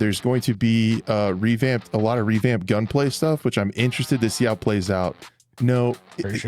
There's going to be a lot of revamped gunplay stuff, which I'm interested to see how it plays out. No, it's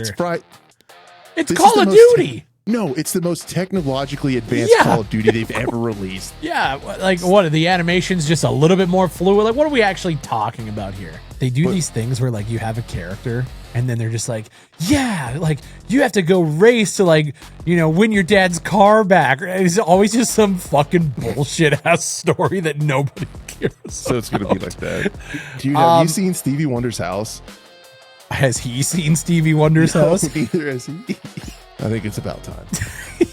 It's Call of Duty. No, it's the most technologically advanced Call of Duty they've ever released. Yeah, like what? The animation's just a little bit more fluid. Like, what are we actually talking about here? They do these things where like you have a character and then they're just like, yeah, like you have to go race to like, win your dad's car back. It's always just some fucking bullshit ass story that nobody cares So it's going to be like that. Dude, have you seen Stevie Wonder's house? Has he seen Stevie Wonder's house? Neither has he. I think it's about time.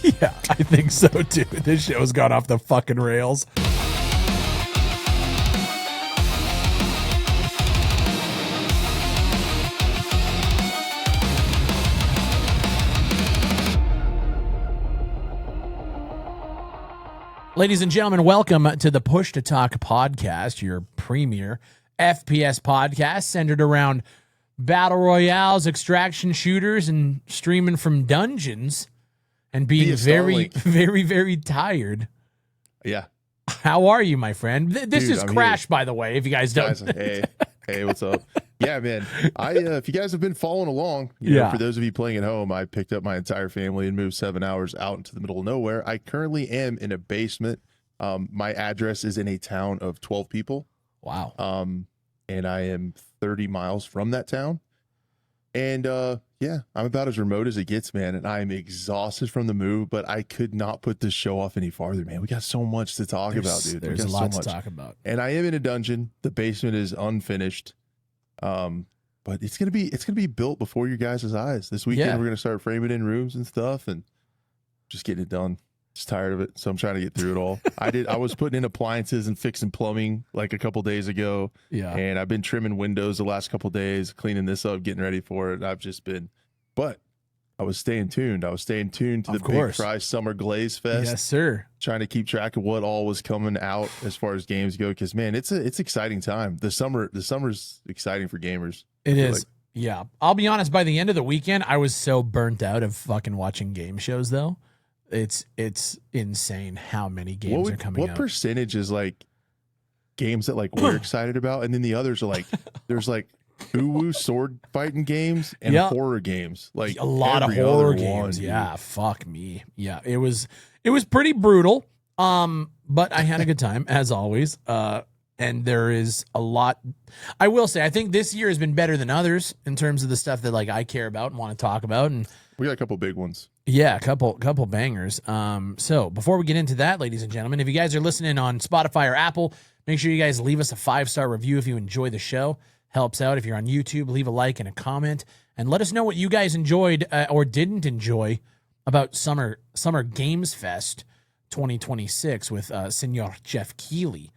Yeah, I think so too. This show's gone off the fucking rails. Ladies and gentlemen, welcome to the Push to Talk podcast, your premier FPS podcast centered around battle royales, extraction shooters, and streaming from dungeons and being very, very, very tired. Yeah. How are you, my friend? This Dude, is I'm Crash, here. by the way, if you guys don't. Hey, what's up? Yeah, man. If you guys have been following along, for those of you playing at home, I picked up my entire family and moved 7 hours out into the middle of nowhere. I currently am in a basement. My address is in a town of 12 people. Wow. And I am 30 miles from that town. And I'm about as remote as it gets, man. And I'm exhausted from the move, but I could not put this show off any farther, man. We got so much to talk about, dude. There's a lot to talk about. And I am in a dungeon. The basement is unfinished. But it's gonna be built before your guys' eyes. This weekend we're gonna start framing in rooms and stuff and just getting it done. Just tired of it, so I'm trying to get through it all. I was putting in appliances and fixing plumbing like a couple days ago. Yeah. And I've been trimming windows the last couple days, cleaning this up, getting ready for it. But I was staying tuned. I was staying tuned to the Big Fry Summer Glaze Fest. Yes, sir. Trying to keep track of what all was coming out as far as games go, because man, it's exciting time. The summer's exciting for gamers. It is. Yeah. I'll be honest, by the end of the weekend, I was so burnt out of fucking watching game shows though. It's insane how many games are coming out. What percentage is like games that like we're excited about, and then the others are like there's like uwu sword fighting games and horror games, like a lot of horror games. Yeah, fuck me. Yeah, it was pretty brutal. But I had a good time as always. And there is a lot. I will say, I think this year has been better than others in terms of the stuff that like I care about and want to talk about. And we got a couple big ones. Yeah, a couple bangers. So before we get into that, ladies and gentlemen, if you guys are listening on Spotify or Apple, make sure you guys leave us a 5-star review if you enjoy the show. Helps out. If you're on YouTube, leave a like and a comment, and let us know what you guys enjoyed or didn't enjoy about Summer Games Fest 2026 with Senor Jeff Keighley.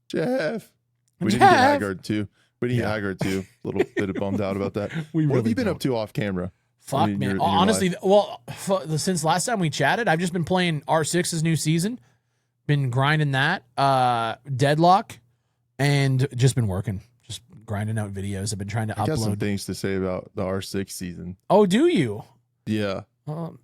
Jeff. We didn't get Haggard too. A little bit bummed out about that. What have you been up to off camera? Fuck, man. Honestly, since last time we chatted, I've just been playing R6's new season. Been grinding that. Deadlock. And just been working. Just grinding out videos. I've been trying to upload. I got some things to say about the R6 season. Oh, do you? Yeah.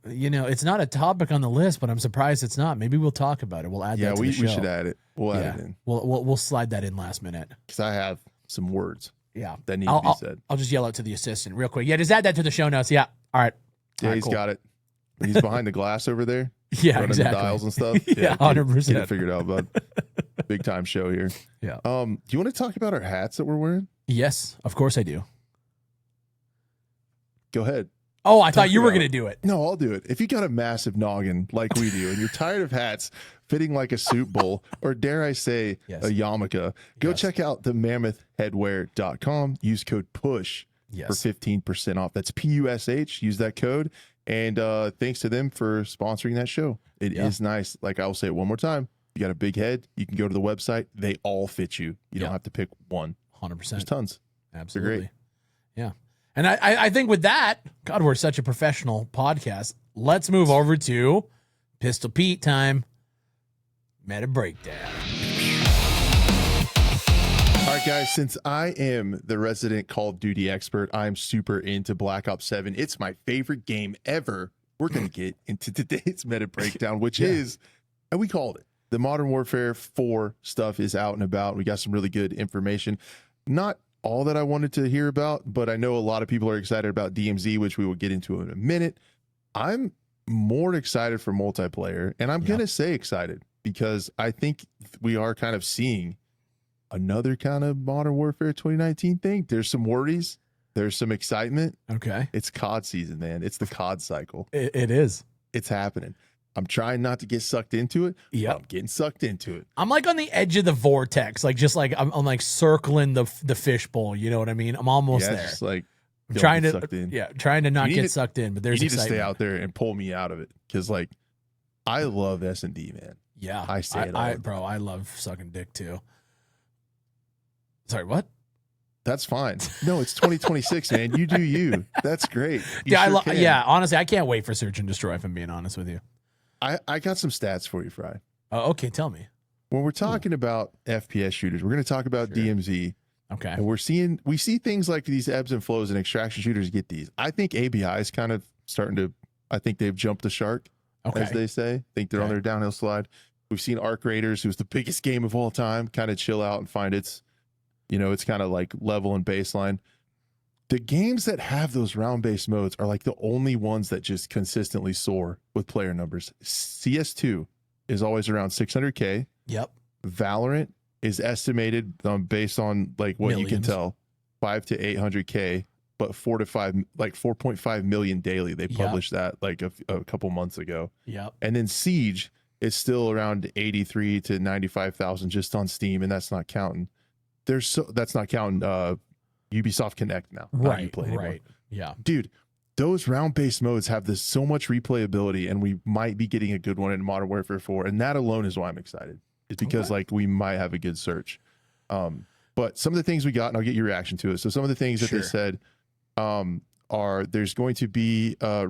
It's not a topic on the list, but I'm surprised it's not. Maybe we'll talk about it. We'll add that to the show. We should add it. We'll add it in. We'll slide that in last minute. Because I have some words. Yeah. That need to be said. I'll just yell out to the assistant real quick. Yeah, just add that to the show notes. Yeah. All right. Yeah, he's got it. He's behind the glass over there. Yeah, running exactly. the dials and stuff. Yeah, 100%. Get it figured out, bud. Big time show here. Yeah. Do you want to talk about our hats that we're wearing? Yes, of course I do. Go ahead. Oh, I thought you were going to do it. No, I'll do it. If you got a massive noggin like we do, and you're tired of hats fitting like a soup bowl, or dare I say, a yarmulke, go check out the mammothheadwear.com. Use code PUSH for 15% off. That's PUSH. Use that code. And thanks to them for sponsoring that show. It is nice. Like I'll say it one more time. You got a big head, you can go to the website. They all fit you. You don't have to pick one. 100%. There's tons. Absolutely. They're great. Yeah. And I think with that, God, we're such a professional podcast. Let's move over to Pistol Pete time. Meta Breakdown. All right, guys, since I am the resident Call of Duty expert, I'm super into Black Ops 7. It's my favorite game ever. We're going to get into today's Meta Breakdown, which is, and we called it, the Modern Warfare 4 stuff is out and about. We got some really good information. Not all that I wanted to hear about, but I know a lot of people are excited about DMZ, which we will get into in a minute. I'm more excited for multiplayer, and I'm going to say excited because I think we are kind of seeing another kind of Modern Warfare 2019 thing. There's some worries. There's some excitement. Okay. It's COD season, man. It's the COD cycle. It is. It's happening. I'm trying not to get sucked into it. Yeah, I'm getting sucked into it. I'm like on the edge of the vortex, like just like I'm like circling the fishbowl. You know what I mean? I'm almost there. Just like I'm trying to not get sucked in, but there's you need excitement. to stay out there and pull me out of it because like I love S&D, man. Yeah, I say it all. Bro, I love sucking dick too. Sorry, what? That's fine. No, it's 2026, man. You do you. That's great. Yeah, honestly, I can't wait for Search and Destroy, if I'm being honest with you. I got some stats for you, Fry. Okay, tell me. When we're talking about FPS shooters, we're going to talk about DMZ. Okay. And we see things like these ebbs and flows, and extraction shooters get these. I think ABI is kind of starting to, I think they've jumped the shark, as they say. I think they're on their downhill slide. We've seen Arc Raiders, who's the biggest game of all time, kind of chill out and find it's kind of like level and baseline. The games that have those round-based modes are like the only ones that just consistently soar with player numbers. CS2 is always around 600K. Yep. Valorant is estimated based on like what you can tell, 5 to 800K, but 4.5 million daily. They published that like a couple months ago. Yep. And then Siege is still around 83 to 95,000 just on Steam, and that's not counting. That's not counting Ubisoft Connect now. Right. Yeah. Dude, those round-based modes have so much replayability, and we might be getting a good one in Modern Warfare 4, and that alone is why I'm excited. It's because like we might have a good search. But some of the things we got, and I'll get your reaction to it. So some of the things that they said are there's going to be a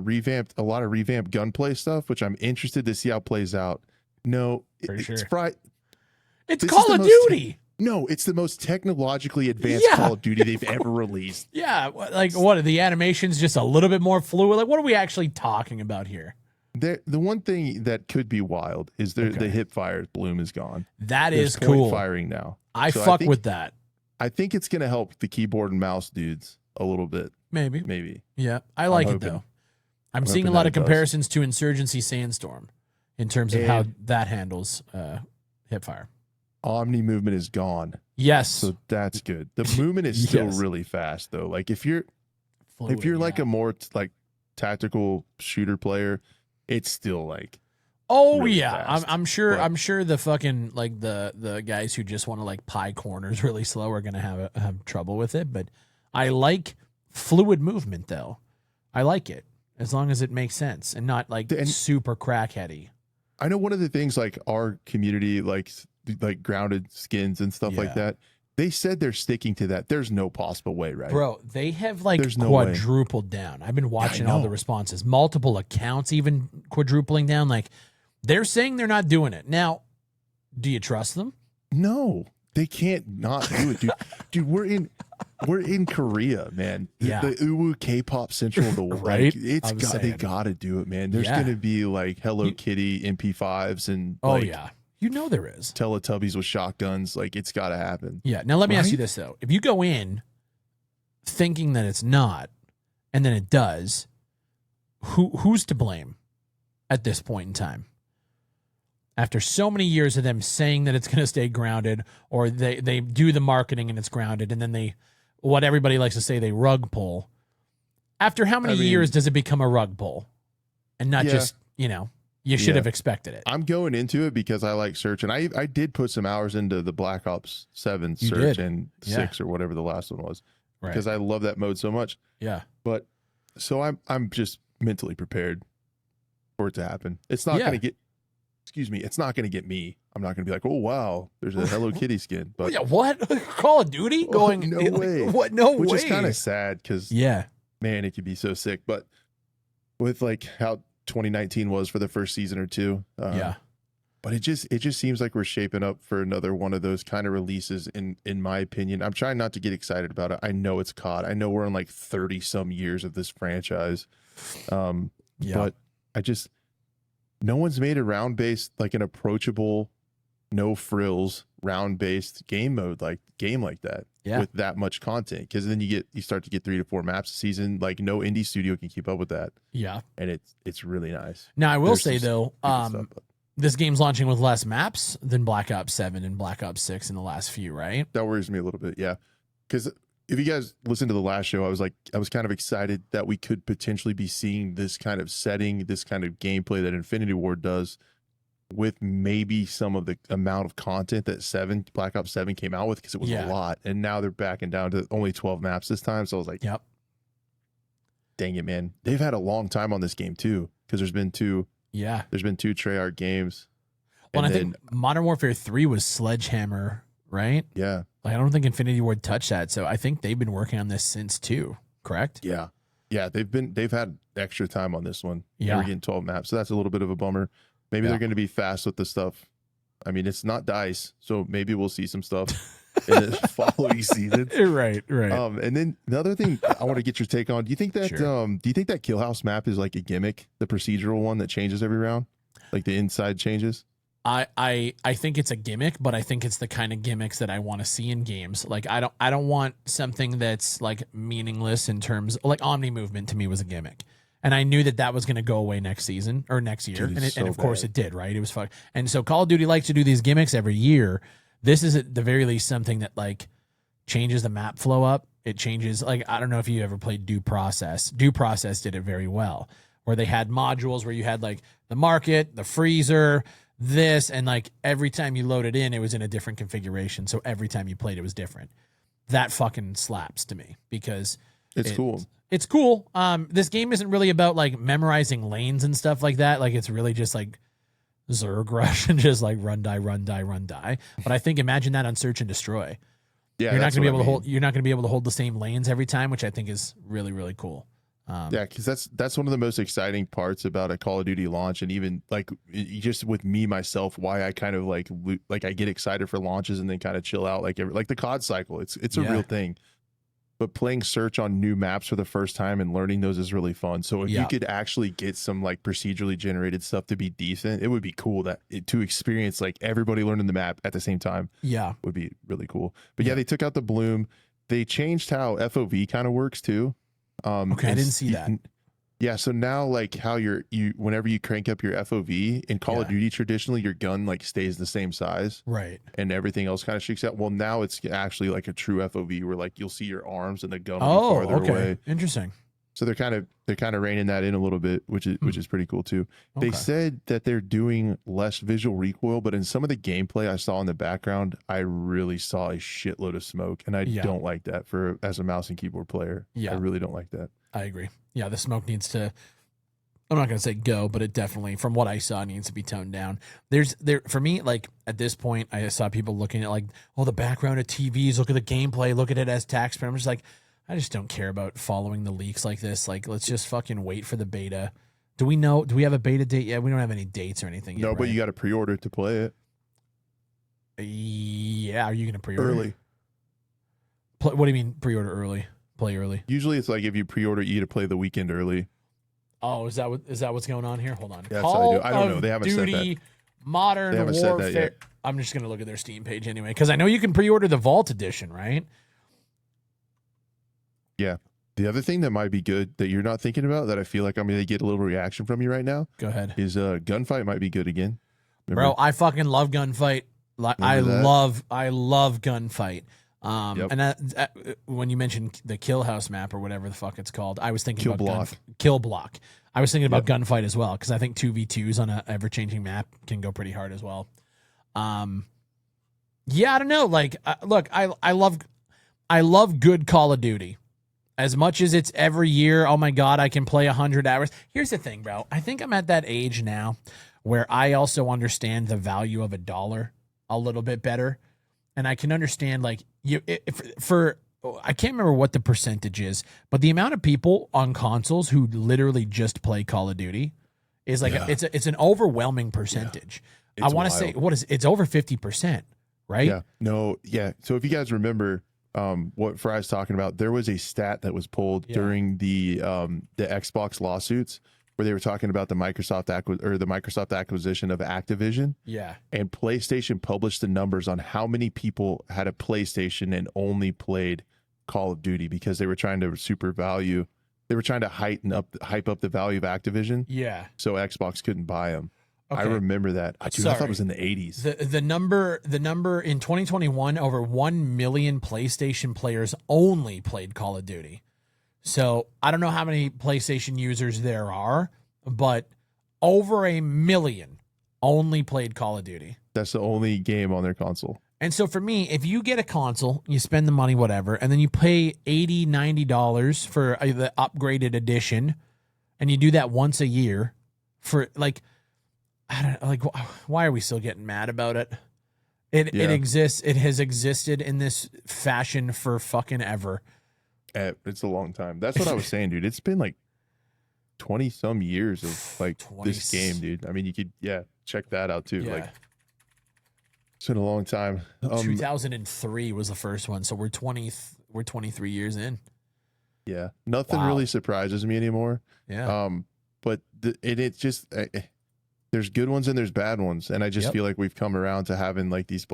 lot of revamped gunplay stuff, which I'm interested to see how it plays out. No, it's Call of Duty. No, it's the most technologically advanced Call of Duty they've ever released. Yeah, like what? The animation's just a little bit more fluid. Like, what are we actually talking about here? The one thing that could be wild is the hip fire bloom is gone. There's cool. Firing now. I fuck with that. I think it's going to help the keyboard and mouse dudes a little bit. Maybe. Yeah, I like it though. I'm seeing a lot of comparisons to Insurgency Sandstorm in terms of how that handles hip fire. Omni movement is gone. Yes. So that's good. The movement is still really fast though. Like if you're like a more like tactical shooter player, it's still like really fast. I'm sure the fucking like the guys who just want to like pie corners really slow are gonna have trouble with it. But I like fluid movement though. I like it as long as it makes sense and not like super crackheady. I know one of the things like our community like grounded skins and stuff like that. They said they're sticking to that. There's no possible way, right? Bro, they have like quadrupled down. I've been watching all the responses. Multiple accounts even quadrupling down. Like they're saying they're not doing it. Now, do you trust them? No, they can't not do it, dude. Dude, we're in Korea, man. The Uwu K-pop central of the world. Right? Like, they gotta do it, man. There's gonna be like Hello Kitty MP5s and you know there is. Teletubbies with shotguns. Like, it's got to happen. Yeah. Now, let me ask you this, though. If you go in thinking that it's not, and then it does, who's to blame at this point in time? After so many years of them saying that it's going to stay grounded, or they do the marketing and it's grounded, and then what everybody likes to say, they rug pull. After how many years does it become a rug pull? And not just, you should have expected it. I'm going into it because I like search, and I did put some hours into the Black Ops 7 search and 6 or whatever the last one was, because I love that mode so much. Yeah. But so I'm just mentally prepared for it to happen. It's not going to get, it's not going to get me. I'm not going to be like, oh wow, there's a Hello Kitty skin. But what? Call of Duty going? No way. What? No way. Which is kind of sad because man, it could be so sick. But with like how 2019 was for the first season or two. But it just seems like we're shaping up for another one of those kind of releases in my opinion. I'm trying not to get excited about it. I know it's COD. I know we're in like 30 some years of this franchise. But no one's made a round based, like an approachable no frills, round based game like that with that much content. Because then you start to get 3 to 4 maps a season. Like no indie studio can keep up with that. Yeah, and it's really nice. Now I will say though, this game's launching with less maps than Black Ops 7 and Black Ops 6 in the last few, right? That worries me a little bit, yeah. Because if you guys listened to the last show, I was kind of excited that we could potentially be seeing this kind of setting, this kind of gameplay that Infinity Ward does, with maybe some of the amount of content that Black Ops 7 came out with, because it was a lot, and now they're backing down to only 12 maps this time. So I was like, yep, dang it, man. They've had a long time on this game too, because there's been two Treyarch games. Well, and I think Modern Warfare 3 was Sledgehammer, right? Yeah. Like, I don't think Infinity Ward touched that, so I think they've been working on this since too, correct? Yeah. Yeah, they've had extra time on this one. Yeah. We're getting 12 maps, so that's a little bit of a bummer. Maybe they're going to be fast with the stuff. I mean, it's not DICE, so maybe we'll see some stuff in the following season. Right. And then the other thing I want to get your take on, do you think that Kill House map is like a gimmick, the procedural one that changes every round? Like the inside changes? I think it's a gimmick, but I think it's the kind of gimmicks that I want to see in games. Like I don't want something that's like meaningless in terms, like Omni movement to me was a gimmick. And I knew that was going to go away next season or next year. Dude, and of course it did, right? It was fun. And so Call of Duty likes to do these gimmicks every year. This is at the very least something that like changes the map flow up. It changes, like, I don't know if you ever played Due Process. Due Process did it very well, where they had modules where you had like the market, the freezer, this, and like every time you loaded in, it was in a different configuration. So every time you played, it was different. That fucking slaps to me because it's cool. It's cool. This game isn't really about like memorizing lanes and stuff like that. Like it's really just like Zerg rush and just like run, die, run, die, run, die. But I think imagine that on Search and Destroy. Yeah, you're not going to be able to hold. You're not going to be able to hold the same lanes every time, which I think is really, really cool. Yeah, because that's one of the most exciting parts about a Call of Duty launch, and even like just with me myself, why I kind of like I get excited for launches and then kind of chill out, like the COD cycle. It's a real thing. But playing Search on new maps for the first time and learning those is really fun. So if you could actually get some like procedurally generated stuff to be decent, it would be cool to experience like everybody learning the map at the same time. Yeah, would be really cool. But yeah, they took out the bloom. They changed how FOV kind of works too. Okay, I didn't see that. Yeah, so now like how you whenever you crank up your FOV in Call of Duty, traditionally your gun like stays the same size, right? And everything else kind of shakes out. Well, now it's actually like a true FOV where like you'll see your arms and the gun will be farther away. Interesting. So they're kind of reining that in a little bit, which is pretty cool too. They said that they're doing less visual recoil, but in some of the gameplay I saw in the background, I really saw a shitload of smoke, and I don't like that as a mouse and keyboard player. Yeah, I really don't like that. I agree. Yeah, the smoke needs to, I'm not going to say go, but it definitely, from what I saw, needs to be toned down. For me, like at this point, I saw people looking at like, oh, the background of TVs, look at the gameplay, look at it as taxpayer. I'm just like, I just don't care about following the leaks like this. Like, let's just fucking wait for the beta. Do we have a beta date yet? We don't have any dates or anything yet. No, but you got to pre-order to play it. Yeah, are you going to pre-order? Early. What do you mean pre-order early? Play early. Usually it's like if you pre-order, you get to play the weekend early. Oh, is that what's going on here? Hold on. Yeah, that's how they do. I don't know. They haven't said that. Modern they haven't Warfare. Said that yet. I'm just gonna look at their Steam page anyway, because I know you can pre-order the Vault Edition, right? Yeah. The other thing that might be good that you're not thinking about that I feel like I'm going to get a little reaction from you right now. Go ahead. Is Gunfight might be good again. Remember? Bro, I fucking love Gunfight. I love Gunfight. And when you mentioned the Kill House map or whatever the fuck it's called, I was thinking Kill Block. I was thinking about Gunfight as well, because I think 2v2s on an ever-changing map can go pretty hard as well. Yeah, I don't know. Like, look, I love good Call of Duty. As much as it's every year, oh my God, I can play 100 hours. Here's the thing, bro. I think I'm at that age now where I also understand the value of $1 a little bit better. And I can understand, like, I can't remember what the percentage is, but the amount of people on consoles who literally just play Call of Duty is like, it's an overwhelming percentage. Yeah. I want to say, it's over 50%, right? Yeah. No. Yeah. So if you guys remember, what Fry's talking about, there was a stat that was pulled during the Xbox lawsuits where they were talking about the Microsoft acquisition of Activision. Yeah. And PlayStation published the numbers on how many people had a PlayStation and only played Call of Duty because they were trying to hype up the value of Activision. Yeah. So Xbox couldn't buy them. Okay. I remember that. I thought it was in the 80s. The number in 2021, over 1 million PlayStation players only played Call of Duty. So I don't know how many PlayStation users there are, but over 1 million only played Call of Duty. That's the only game on their console. And so for me, if you get a console, you spend the money, whatever, and then you pay $80, $90 for the upgraded edition, and you do that once a year for like, I don't like, why are we still getting mad about it? It exists. It has existed in this fashion for fucking ever. It's a long time. That's what I was saying, dude. It's been like 20 some years of like this game, dude. I mean, you could, check that out too. Yeah. Like, it's been a long time. 2003 was the first one. So we're 23 years in. Yeah. Nothing really surprises me anymore. Yeah. But it's just, there's good ones and there's bad ones. And I just feel like we've come around to having like these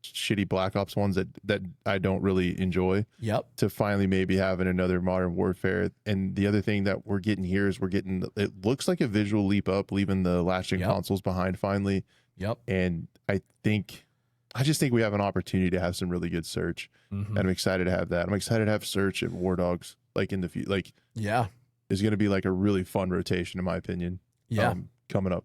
shitty Black Ops ones that I don't really enjoy. Yep. To finally maybe having another Modern Warfare. And the other thing that we're getting here is it looks like a visual leap up, leaving the last gen consoles behind finally. Yep. And I just think we have an opportunity to have some really good search. Mm-hmm. And I'm excited to have that. I'm excited to have search at War Dogs like in the future. Like, it's going to be like a really fun rotation in my opinion. Yeah. Coming up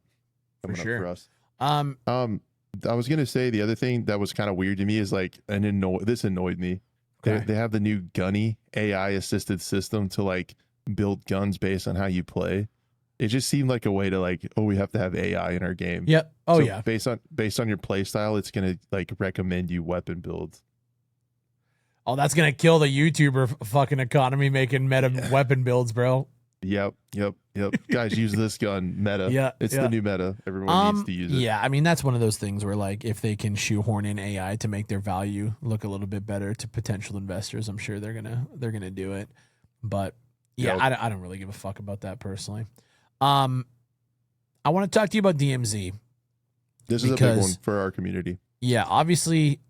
for us. I was gonna say the other thing that was kind of weird to me is like, this annoyed me. Okay. They have the new Gunny AI assisted system to like build guns based on how you play. It just seemed like a way to like, we have to have AI in our game. Yep. Oh yeah. Based on your play style, it's gonna like recommend you weapon builds. Oh, that's gonna kill the YouTuber fucking economy making meta weapon builds, bro. Yep. Guys, use this gun. Meta. Yeah. It's the new meta. Everyone needs to use it. Yeah, I mean that's one of those things where like if they can shoehorn in AI to make their value look a little bit better to potential investors, I'm sure they're gonna do it. But yeah, I don't really give a fuck about that personally. I want to talk to you about DMZ. This is a big one for our community. Yeah, obviously,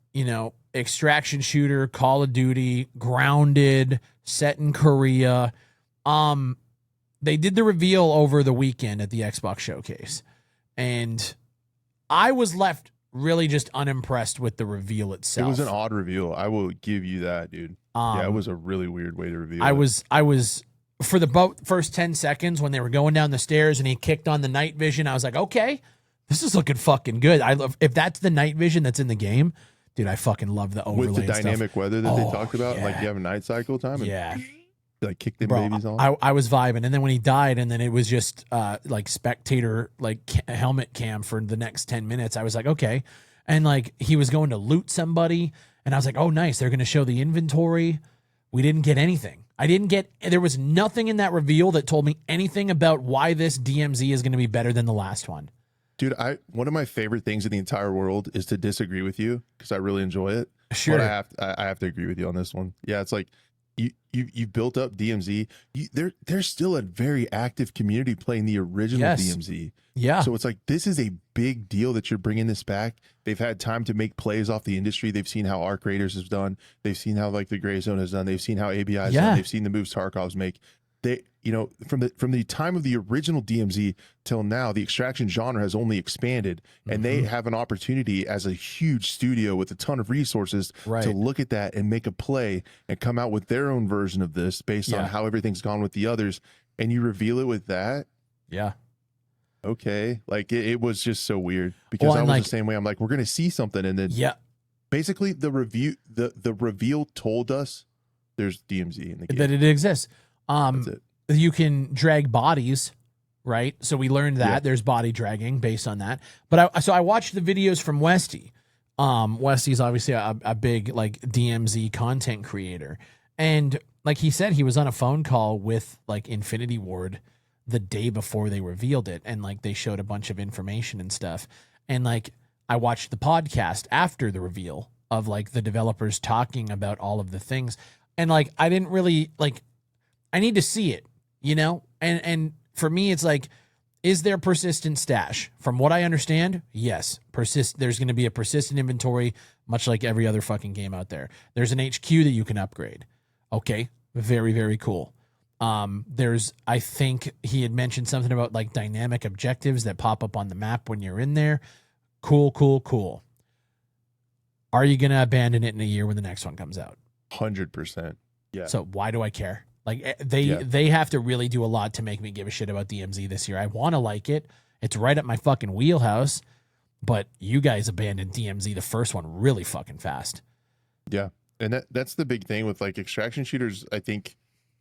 extraction shooter, Call of Duty, Grounded, set in Korea. They did the reveal over the weekend at the Xbox showcase, and I was left really just unimpressed with the reveal itself. It was an odd reveal. I will give you that, dude. It was a really weird way to reveal. I was for the first 10 seconds when they were going down the stairs and he kicked on the night vision. I was like, okay, this is looking fucking good. I love if that's the night vision that's in the game, dude. I fucking love the overlay with the dynamic stuff. weather that they talked about. Like you have a night cycle time. And like kick them babies on. I was vibing, and then when he died, and then it was just like spectator helmet cam for the next 10 minutes. I was like, okay, and like he was going to loot somebody, and I was like, oh nice, they're going to show the inventory. We didn't get anything. There was nothing in that reveal that told me anything about why this DMZ is going to be better than the last one. Dude, one of my favorite things in the entire world is to disagree with you because I really enjoy it. Sure, but I have to agree with you on this one. Yeah, it's like you built up DMZ. There's still a very active community playing the original DMZ. Yeah. So it's like this is a big deal that you're bringing this back. They've had time to make plays off the industry. They've seen how Arc Raiders has done. They've seen how like the Gray Zone has done. They've seen how ABI has done. They've seen the moves Tarkov's make. They, from the time of the original DMZ till now, the extraction genre has only expanded, and they have an opportunity as a huge studio with a ton of resources to look at that and make a play and come out with their own version of this based on how everything's gone with the others. And you reveal it with that. Yeah. Okay. Like it was just so weird because I was the same way. I'm like, we're going to see something. And then basically the reveal told us there's DMZ in the game. That it exists. That's it. You can drag bodies, right? So we learned that there's body dragging based on that. But I watched the videos from Westy. Westy's obviously a big like DMZ content creator, and like he said, he was on a phone call with like Infinity Ward the day before they revealed it, and like they showed a bunch of information and stuff. And like I watched the podcast after the reveal of like the developers talking about all of the things, and like I didn't really like. I need to see it, and for me, it's like, is there persistent stash? From what I understand, yes. There's going to be a persistent inventory, much like every other fucking game out there. There's an HQ that you can upgrade. Okay, very, very cool. I think he had mentioned something about like dynamic objectives that pop up on the map when you're in there. Cool. Are you going to abandon it in a year when the next one comes out? 100%. Yeah. So why do I care? Like they have to really do a lot to make me give a shit about DMZ this year. I want to like it. It's right up my fucking wheelhouse. But you guys abandoned DMZ, the first one, really fucking fast. Yeah. And that's the big thing with like extraction shooters. I think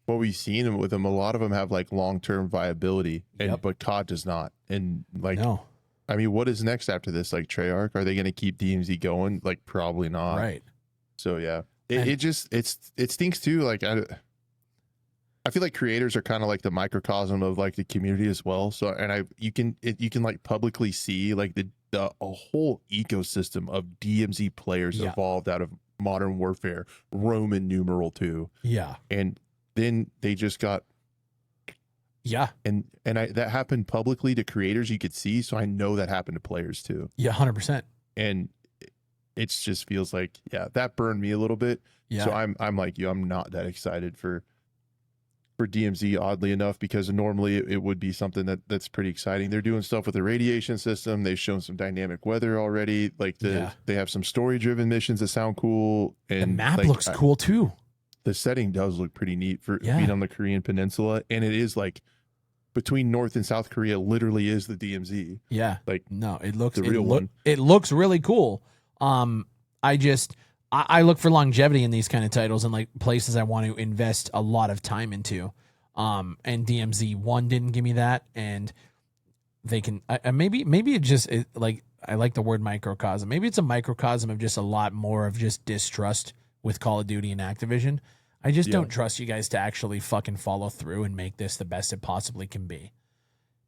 what we've seen with them, a lot of them have like long-term viability, but COD does not. And like, no. I mean, what is next after this? Like Treyarch, are they going to keep DMZ going? Like probably not. Right. So yeah, it stinks too. Like I feel like creators are kind of like the microcosm of like the community as well. So, and you can like publicly see like a whole ecosystem of DMZ players evolved out of Modern Warfare, Roman numeral 2. Yeah. And then they just got, and that happened publicly to creators you could see. So I know that happened to players too. Yeah. 100%. And it just feels like, that burned me a little bit. Yeah. So I'm like you, I'm not that excited for DMZ, oddly enough, because normally it would be something that's pretty exciting. They're doing stuff with the radiation system. They've shown some dynamic weather already. Like they have some story driven missions that sound cool. And the map like, looks cool too. The setting does look pretty neat for being on the Korean Peninsula. And it is like between North and South Korea literally is the DMZ. Yeah. Like no, it looks the real one. It looks really cool. I look for longevity in these kind of titles and like places I want to invest a lot of time into. And DMZ 1 didn't give me that. And they can, maybe it just like, I like the word microcosm. Maybe it's a microcosm of just a lot more of just distrust with Call of Duty and Activision. I just don't trust you guys to actually fucking follow through and make this the best it possibly can be,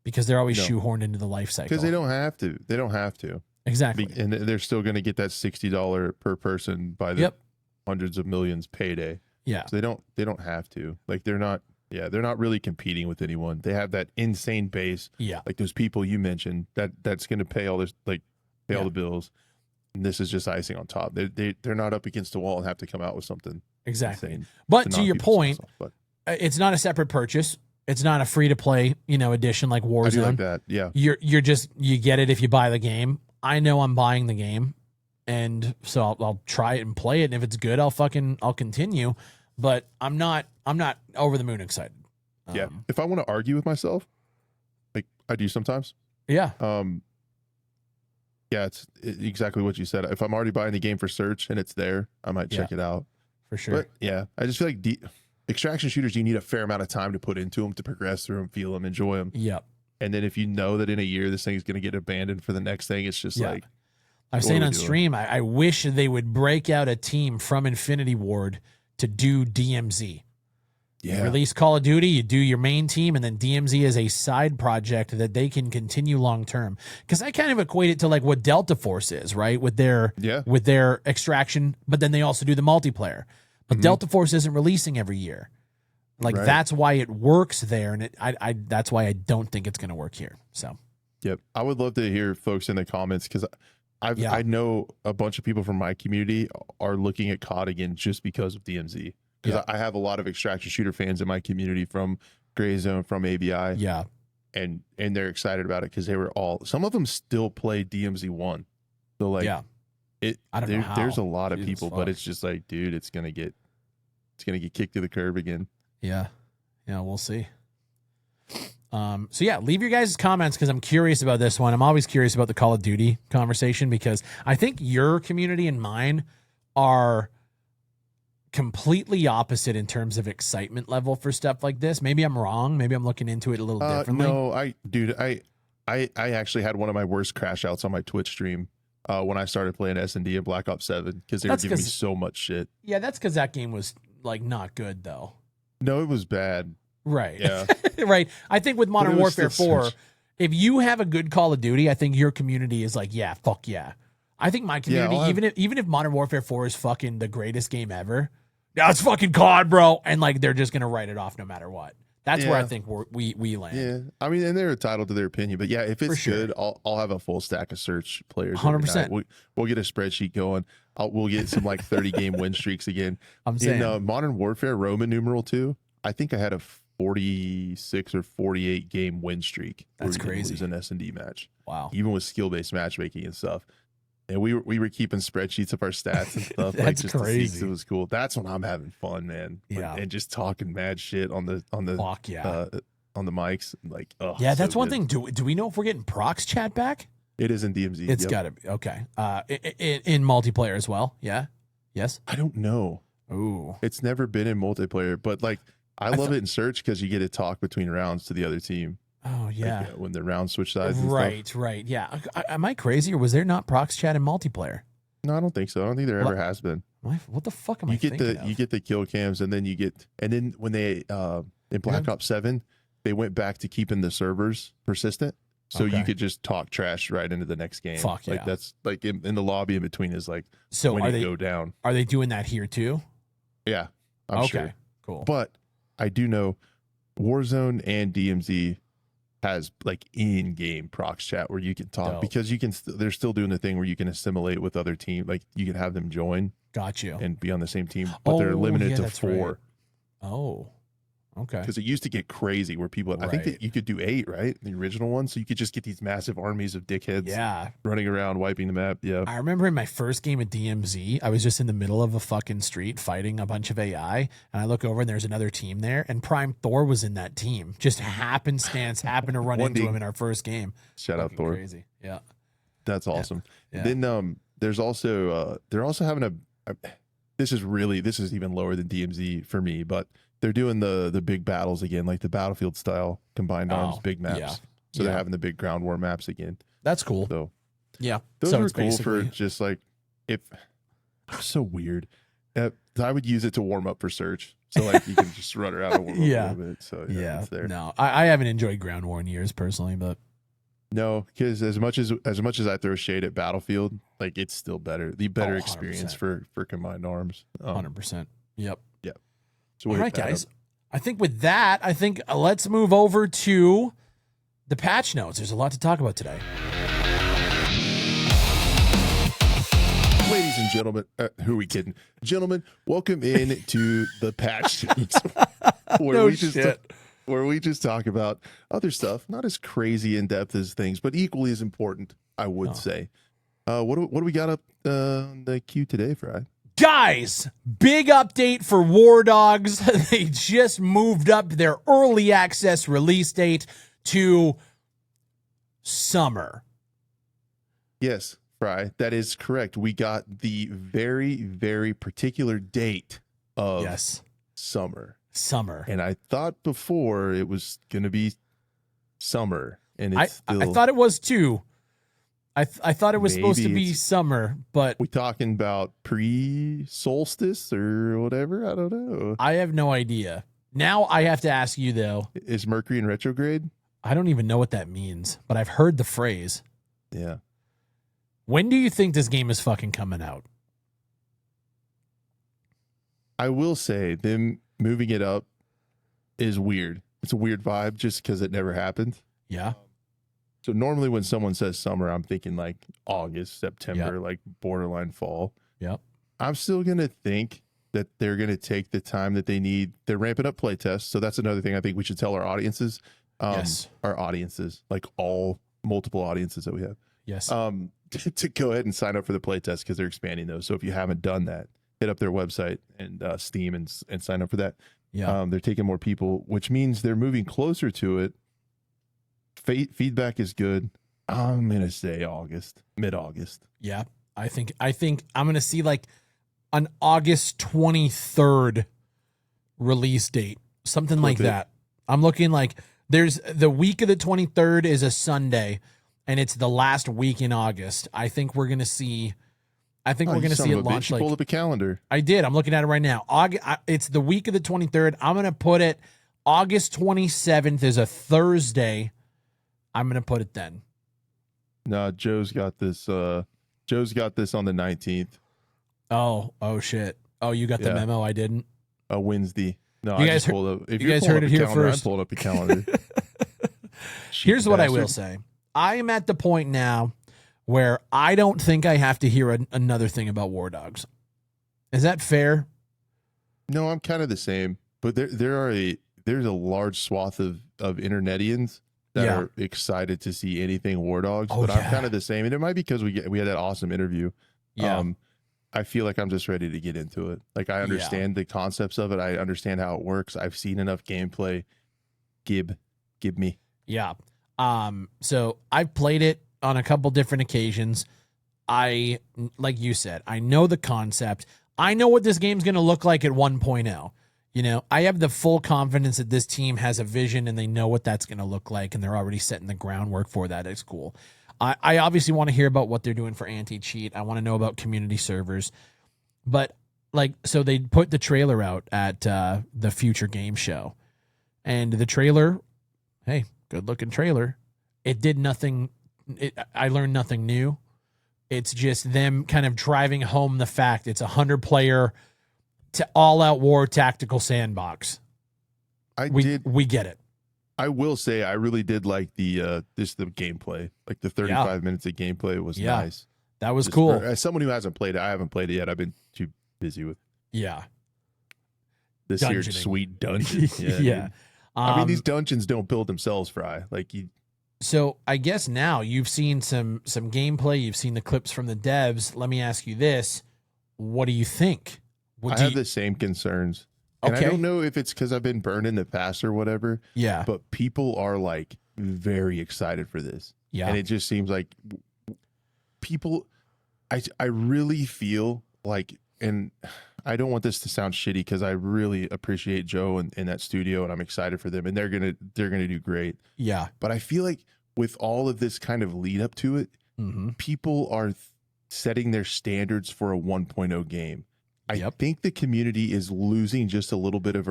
because they're always shoehorned into the life cycle. Because they don't have to. They don't have to. Exactly. And they're still going to get that $60 per person by the hundreds of millions payday. Yeah. So they don't have to. Like they're not really competing with anyone. They have that insane base. Yeah. Like those people you mentioned that's going to pay all this, like pay all the bills. And this is just icing on top. They're not up against the wall and have to come out with something. Exactly. But to your point, it's not a separate purchase. It's not a free to play, edition like Warzone. I do like that. Yeah. You get it if you buy the game. I know I'm buying the game, and so I'll try it and play it. And if it's good, I'll continue. But I'm not over the moon excited. Yeah. If I want to argue with myself, like I do sometimes. Yeah. Yeah, it's exactly what you said. If I'm already buying the game for search and it's there, I might check it out. For sure. But yeah, I just feel like extraction shooters, you need a fair amount of time to put into them, to progress through them, feel them, enjoy them. Yep. And then if you know that in a year this thing's going to get abandoned for the next thing, it's just like. I was saying on stream, I wish they would break out a team from Infinity Ward to do DMZ. Yeah. You release Call of Duty, you do your main team, and then DMZ is a side project that they can continue long term. Because I kind of equate it to like what Delta Force is, right? With their extraction, but then they also do the multiplayer. But Delta Force isn't releasing every year. Like that's why it works there, and that's why I don't think it's going to work here. So, yep, I would love to hear folks in the comments, because I know a bunch of people from my community are looking at COD again just because of DMZ. Because I have a lot of extraction shooter fans in my community from Gray Zone, from ABI. Yeah, and they're excited about it because they were some of them still play DMZ 1. So like, I don't know how. There's a lot of people, but it's just like, dude, it's gonna get kicked to the curb again. Yeah, we'll see. So yeah, leave your guys' comments, because I'm curious about this one. I'm always curious about the Call of Duty conversation, because I think your community and mine are completely opposite in terms of excitement level for stuff like this. Maybe I'm wrong. Maybe I'm looking into it a little differently. No, I actually had one of my worst crash outs on my Twitch stream when I started playing S&D and Black Ops 7, because they were giving me so much shit. Yeah, that's because that game was like not good though. No, it was bad. Right. Yeah. Right. I think with Modern Warfare 4, if you have a good Call of Duty, I think your community is like, yeah, fuck yeah. I think my community, even if Modern Warfare 4 is fucking the greatest game ever, yeah, it's fucking COD, bro. And like, they're just going to write it off no matter what. That's where I think we land. Yeah, I mean, and they're entitled to their opinion, but yeah, if it's sure. good, I'll have a full stack of search players. 100%. We'll get a spreadsheet going. We'll get some like 30-game win streaks again. I'm saying In Modern Warfare Roman numeral 2, I think I had a 46 or 48 game win streak. That's crazy. It was an S&D match. Wow. Even with skill-based matchmaking and stuff. And we were keeping spreadsheets of our stats and stuff. That's like just crazy. To see, it was cool. That's when I'm having fun, man. Yeah. And just talking mad shit on the Fuck yeah. On the mics. Like, oh yeah, that's so one good. thing. Do we know if we're getting Prox chat back? It is in DMZ. It's got to be. Okay. In multiplayer as well. Yeah. Yes. I don't know. Ooh. It's never been in multiplayer, but like I love it in search because you get to talk between rounds to the other team. Oh yeah. Like, when the rounds switch sides. And right. stuff. Right. Yeah. Am I crazy, or was there not Prox chat in multiplayer? No, I don't think so. I don't think there ever has been. What the fuck am I thinking of? You get the kill cams, and then when they in Black Ops 7, they went back to keeping the servers persistent, so you could just talk trash right into the next game. Fuck like yeah. That's like in the lobby in between is like so when are you they go down. Are they doing that here too? Yeah, I'm sure. Cool. But I do know Warzone and DMZ has like in-game prox chat where you can talk because you can. They're still doing the thing where you can assimilate with other teams. Like you can have them join. Got you. And be on the same team, but they're limited to 4. Right. Oh, okay. Because it used to get crazy where people. I think that you could do 8, right? The original one, so you could just get these massive armies of dickheads. Yeah, running around wiping the map. Yeah. I remember in my first game at DMZ, I was just in the middle of a fucking street fighting a bunch of AI, and I look over and there's another team there, and Prime Thor was in that team. Just happened to run into him in our first game. Shout out Thor. Crazy. Yeah. That's awesome. Yeah. Then there's also they're also having a. This is even lower than DMZ for me, but they're doing the big battles again, like the Battlefield style combined arms, big maps. Yeah. So they're having the big ground war maps again. That's cool. So yeah, those are cool for just like if so weird. I would use it to warm up for search. So like you can just run around and warm up a little bit. So yeah, it's there. No, I haven't enjoyed ground war in years personally, but. No, because as much as I throw shade at Battlefield, like it's still better. The better experience for combined arms. 100%. Yep. Yep. So all right, guys. I think with that, let's move over to the patch notes. There's a lot to talk about today. Ladies and gentlemen, who are we kidding? Gentlemen, welcome in to the patch notes, where we just talk about other stuff, not as crazy in depth as things, but equally as important, I would say. What do we got up on the queue today, Fry? Guys, big update for War Dogs. They just moved up their early access release date to summer. Yes, Fry, that is correct. We got the very, very particular date of summer. And I thought before it was going to be summer, and it's I thought it was too. I thought it was supposed to be summer, but we talking about pre-solstice or whatever. I don't know. I have no idea. Now I have to ask you though: is Mercury in retrograde? I don't even know what that means, but I've heard the phrase. Yeah. When do you think this game is fucking coming out? I will say them moving it up is weird. It's a weird vibe just because it never happened. Yeah. So normally when someone says summer, I'm thinking like August, September, like borderline fall. Yep. I'm still going to think that they're going to take the time that they need. They're ramping up playtests. So that's another thing I think we should tell our audiences. Our audiences, like all multiple audiences that we have. Yes. To go ahead and sign up for the playtest because they're expanding those. So if you haven't done that, hit up their website and Steam and sign up for that. Yeah. They're taking more people, which means they're moving closer to it. Feedback is good. I'm gonna say August, mid-August. Yeah, I think I'm gonna see like an August 23rd release date, something like that. I'm looking like there's the week of the 23rd is a Sunday, and it's the last week in August. I think we're gonna see. I think we're gonna see it launch. Pull up a calendar. I did. I'm looking at it right now. It's the week of the 23rd. I'm gonna put it. August 27th is a Thursday. I'm gonna put it then. No, Joe's got this. Joe's got this on the 19th. Oh shit. Oh, you got the memo. I didn't. A Wednesday. No, You I guys just pulled up. If you you're guys pulling heard up it a here calendar, first. I'm pulling up a calendar. Here's what I will Bastard. say. I am at the point now where I don't think I have to hear another thing about War Dogs. Is that fair? No, I'm kind of the same, but there's a large swath of internetians that Yeah. are excited to see anything War Dogs. Oh, but I'm yeah. kind of the same, and it might be because we had that awesome interview. Yeah. I feel like I'm just ready to get into it. Like I understand the concepts of it. I understand how it works. I've seen enough gameplay. Give me. Yeah. So I've played it on a couple different occasions. Like you said, I know the concept. I know what this game's going to look like at 1.0. You know, I have the full confidence that this team has a vision and they know what that's going to look like, and they're already setting the groundwork for that. It's cool. I obviously want to hear about what they're doing for anti-cheat. I want to know about community servers. But, so they put the trailer out at the Future Game Show. And the trailer, hey, good-looking trailer. It did nothing. I learned nothing new. It's just them kind of driving home the fact it's a 100-player to all-out war tactical sandbox. We get it. I will say I really did like the gameplay. Like the 35 minutes of gameplay was nice. That was cool. As someone who hasn't played it, I haven't played it yet. I've been too busy with this here sweet dungeon. Yeah. I mean, these dungeons don't build themselves, Fry. So I guess now you've seen some gameplay. You've seen the clips from the devs. Let me ask you this: what do you think? I have the same concerns. And I don't know if it's because I've been burned in the past or whatever. Yeah. But people are very excited for this. Yeah. And it just seems like people, I really feel like, and I don't want this to sound shitty because I really appreciate Joe and that studio, and I'm excited for them, and they're gonna do great. Yeah. But I feel like with all of this kind of lead up to it, people are setting their standards for a 1.0 game. I think the community is losing just a little bit of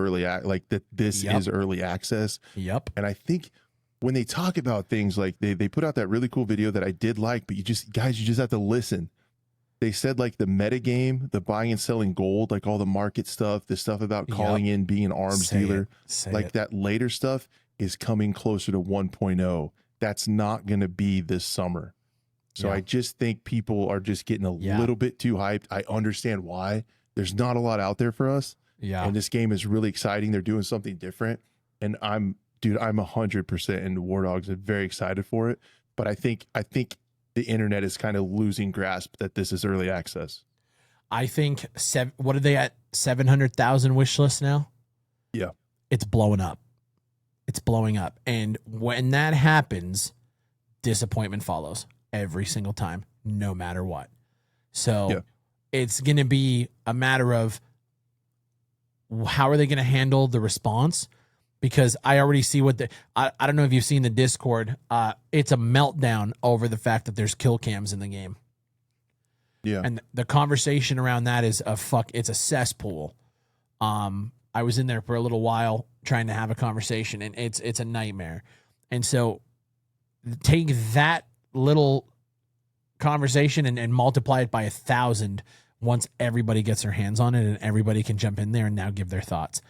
this is early access. Yep. And I think when they talk about things like they put out that really cool video that I did like, but you just have to listen. They said the meta game, the buying and selling gold, all the market stuff, the stuff about calling in, being an arms dealer, that later stuff is coming closer to 1.0. That's not going to be this summer. So I just think people are just getting a little bit too hyped. I understand why. There's not a lot out there for us. Yeah. And this game is really exciting. They're doing something different. And I'm 100% into War Dogs and very excited for it. But I think the internet is kind of losing grasp that this is early access. I think what are they at? 700,000 wish lists now? Yeah. It's blowing up. It's blowing up. And when that happens, disappointment follows every single time, no matter what. So it's going to be a matter of how are they going to handle the response? Because I already see I don't know if you've seen the Discord. It's a meltdown over the fact that there's kill cams in the game. Yeah. And the conversation around that is it's a cesspool. I was in there for a little while trying to have a conversation, and it's a nightmare. And so take that little conversation and multiply it by 1,000 once everybody gets their hands on it and everybody can jump in there and now give their thoughts.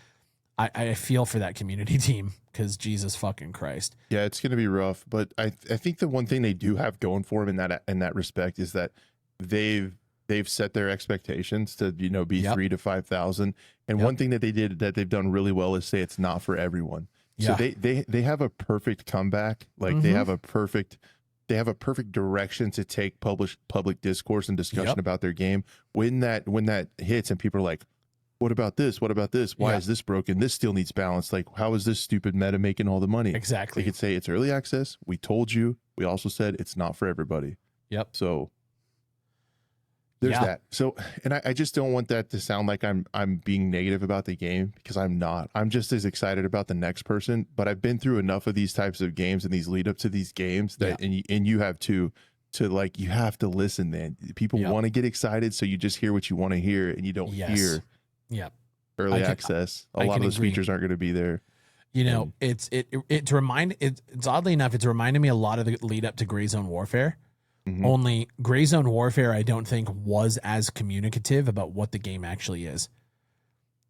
I feel for that community team because Jesus fucking Christ. Yeah, it's going to be rough. But I think the one thing they do have going for them in that respect is that they've set their expectations to be 3,000 to 5,000. And one thing that they've done really well is say it's not for everyone. So they have a perfect comeback. They have a perfect direction to take public discourse and discussion about their game. When that hits and people are like, what about this? What about this? Why is this broken? This still needs balance. How is this stupid meta making all the money? Exactly. They could say it's early access. We told you. We also said it's not for everybody. Yep. So there's that. So, and I just don't want that to sound like I'm being negative about the game, because I'm not. I'm just as excited about the next person. But I've been through enough of these types of games and these lead up to these games that, and you have too, to you have to listen, man. People want to get excited, so you just hear what you want to hear, and you don't hear. Yeah. Early access. A lot of those features aren't going to be there. It's oddly enough, it's reminded me a lot of the lead up to Gray Zone Warfare. Only Gray Zone Warfare, I don't think was as communicative about what the game actually is.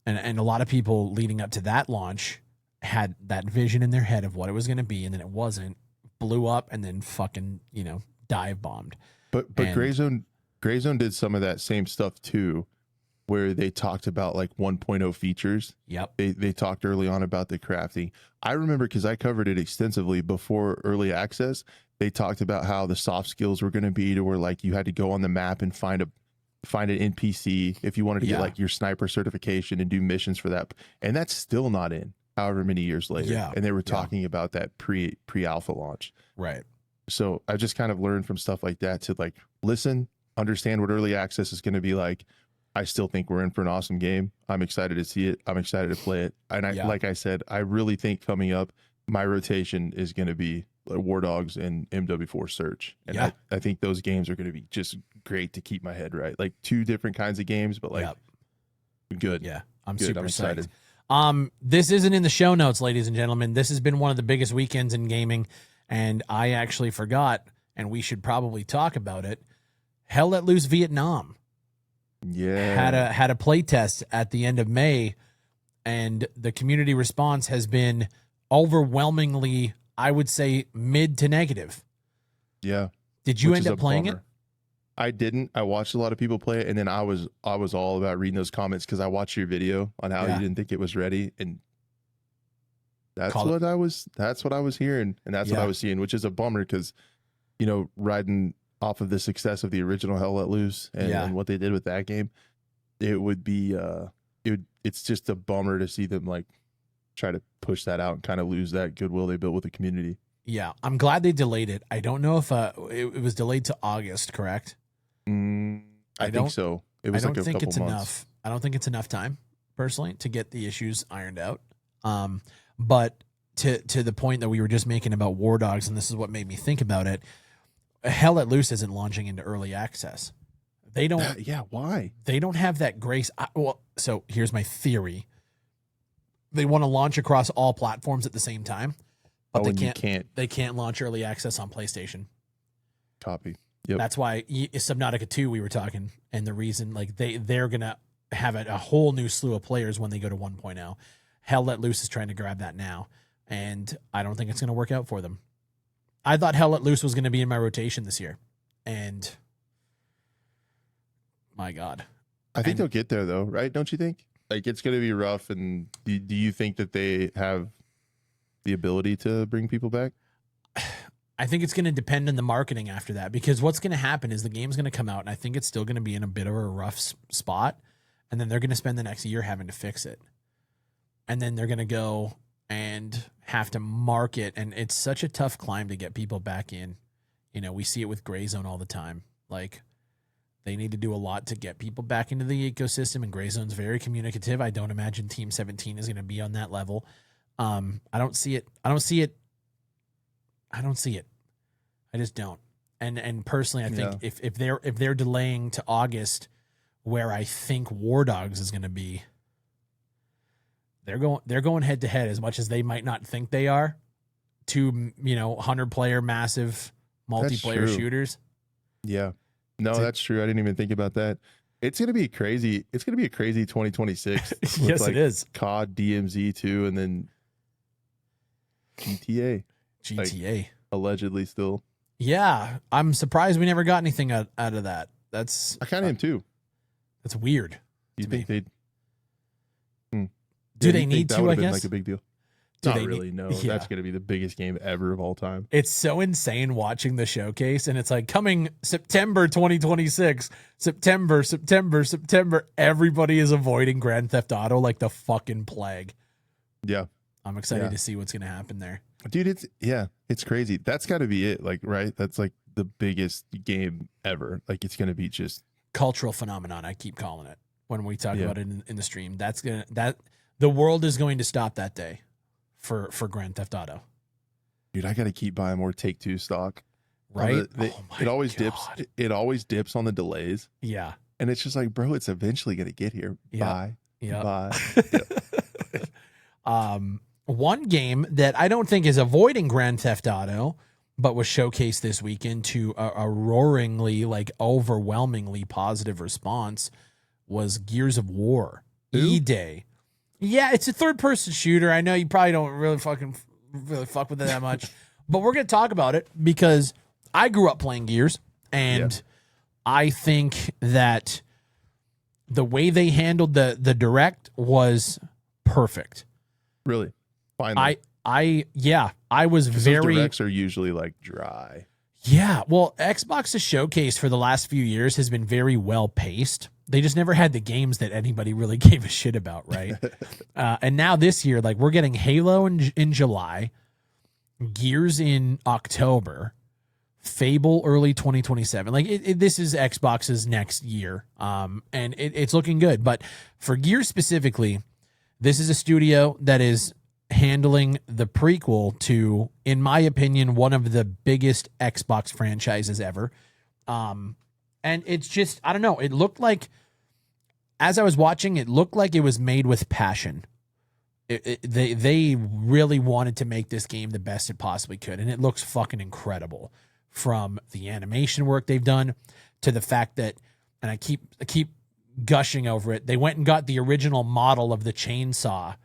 And a lot of people leading up to that launch had that vision in their head of what it was going to be, and then it wasn't, blew up, and then fucking, dive bombed. But Gray Zone did some of that same stuff too, where they talked about like 1.0 features. Yep. They talked early on about the crafting. I remember because I covered it extensively before early access. They talked about how the soft skills were going to be to where like you had to go on the map and find an NPC if you wanted to get like your sniper certification and do missions for that. And that's still not in however many years later. Yeah. And they were talking about that pre-alpha launch. Right. So I just kind of learned from stuff like that to like listen, understand what early access is going to be like. I still think we're in for an awesome game. I'm excited to see it. I'm excited to play it. And like I said, I really think coming up, my rotation is going to be War Dogs and MW4 Search. And I think those games are going to be just great to keep my head right. Like 2 different kinds of games, but like good. Yeah. I'm super excited. This isn't in the show notes, ladies and gentlemen. This has been one of the biggest weekends in gaming, and I actually forgot, and we should probably talk about it. Hell Let Loose Vietnam. Yeah. Had a play test at the end of May, and the community response has been overwhelmingly, I would say, mid to negative. Yeah. Did you end up playing it? I didn't. I watched a lot of people play it, and then I was all about reading those comments because I watched your video on how you didn't think it was ready, and that's what I was hearing, and that's what I was seeing, which is a bummer because, riding off of the success of the original Hell Let Loose and what they did with that game, it would be it's just a bummer to see them like try to push that out and kind of lose that goodwill they built with the community. Yeah, I'm glad they delayed it. I don't know if it was delayed to August, correct? I think so. It was like a couple months. Enough. I don't think it's enough time, personally, to get the issues ironed out. But to the point that we were just making about War Dogs, and this is what made me think about it, Hell Let Loose isn't launching into early access. They don't. Why? They don't have that grace. So here's my theory. They want to launch across all platforms at the same time, but they can't. They can't launch early access on PlayStation. Copy. Yep. That's why Subnautica 2 we were talking, and the reason like they're gonna have a whole new slew of players when they go to 1.0. Hell Let Loose is trying to grab that now, and I don't think it's gonna work out for them. I thought Hell Let Loose was gonna be in my rotation this year, and my God, I think they'll get there though, right? Don't you think? Like it's gonna be rough, and do you think that they have the ability to bring people back? I think it's going to depend on the marketing after that, because what's going to happen is the game's going to come out, and I think it's still going to be in a bit of a rough spot, and then they're going to spend the next year having to fix it. And then they're going to go and have to market, and it's such a tough climb to get people back in. We see it with Gray Zone all the time. Like, they need to do a lot to get people back into the ecosystem, and Gray Zone's very communicative. I don't imagine Team 17 is going to be on that level. I don't see it. I just don't. And personally, I think if they're delaying to August, where I think War Dogs is going to be, they're going head to head as much as they might not think they are. 2 100-player massive multiplayer shooters. Yeah, no, that's true. I didn't even think about that. It's going to be crazy. It's going to be a crazy 2026. Yes, like it is. COD, DMZ 2, and then GTA. Like, allegedly still. Yeah, I'm surprised we never got anything out of that. I kind of am too. That's weird. You think they'd? Do they need to? I guess like a big deal. Not really. No, that's going to be the biggest game ever of all time. It's so insane watching the showcase, and it's like coming September 2026. September. Everybody is avoiding Grand Theft Auto like the fucking plague. Yeah, I'm excited to see what's going to happen there. Dude, it's crazy. That's got to be it. Like, right? That's like the biggest game ever. Like, it's going to be just cultural phenomenon. I keep calling it when we talk about it in the stream. The world is going to stop that day for Grand Theft Auto. Dude, I got to keep buying more Take-Two stock. Right? It always dips. It always dips on the delays. Yeah. And it's just like, bro, it's eventually going to get here. Yeah. Bye. Yeah. Bye. One game that I don't think is avoiding Grand Theft Auto, but was showcased this weekend to a roaringly, like overwhelmingly positive response, was Gears of War. E-Day. Yeah, it's a third-person shooter. I know you probably don't really fuck with it that much, but we're gonna talk about it because I grew up playing Gears, and I think that the way they handled the direct was perfect. Really? Finally. I was very. Those directs are usually like dry. Yeah, well, Xbox's showcase for the last few years has been very well paced. They just never had the games that anybody really gave a shit about, right? And now this year, like, we're getting Halo in July, Gears in October, Fable early 2027. Like, this is Xbox's next year, and it's looking good. But for Gears specifically, this is a studio that is handling the prequel to, in my opinion, one of the biggest Xbox franchises ever. And it's just, I don't know. It looked like, as I was watching, it looked like it was made with passion. They really wanted to make this game the best it possibly could. And it looks fucking incredible, from the animation work they've done to the fact that, and I keep gushing over it, they went and got the original model of the chainsaw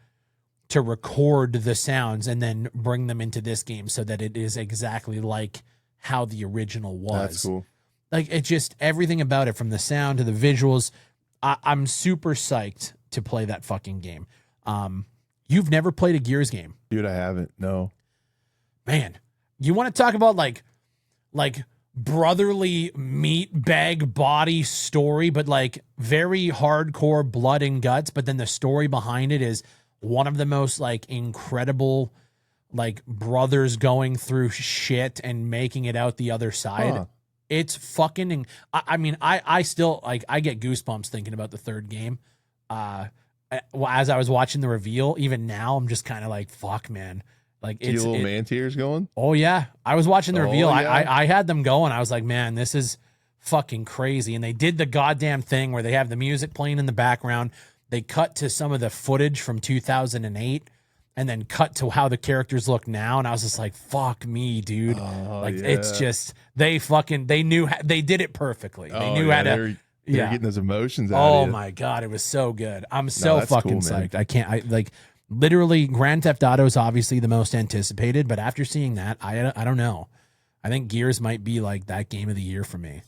to record the sounds and then bring them into this game so that it is exactly like how the original was. That's cool. Like, it just, everything about it, from the sound to the visuals, I'm super psyched to play that fucking game. You've never played a Gears game? Dude, I haven't. No. Man, you want to talk about like brotherly meat bag body story, but like very hardcore blood and guts, but then the story behind it is one of the most like incredible, like, brothers going through shit and making it out the other side. Huh. It's fucking, I mean, I still, like, I get goosebumps thinking about the third game. As I was watching the reveal, even now, I'm just kind of like, fuck, man. Like, Your little man tears going? Oh yeah. I was watching the reveal. Yeah. I had them going. I was like, man, this is fucking crazy. And they did the goddamn thing where they have the music playing in the background. They cut to some of the footage from 2008 and then cut to how the characters look now. And I was just like, fuck me, dude. It's just, they knew, they did it perfectly. They knew how to. They're getting those emotions out Oh of you. my God. It was so good. I'm so fucking cool, psyched. I like, literally, Grand Theft Auto is obviously the most anticipated, but after seeing that, I don't know. I think Gears might be like that game of the year for me.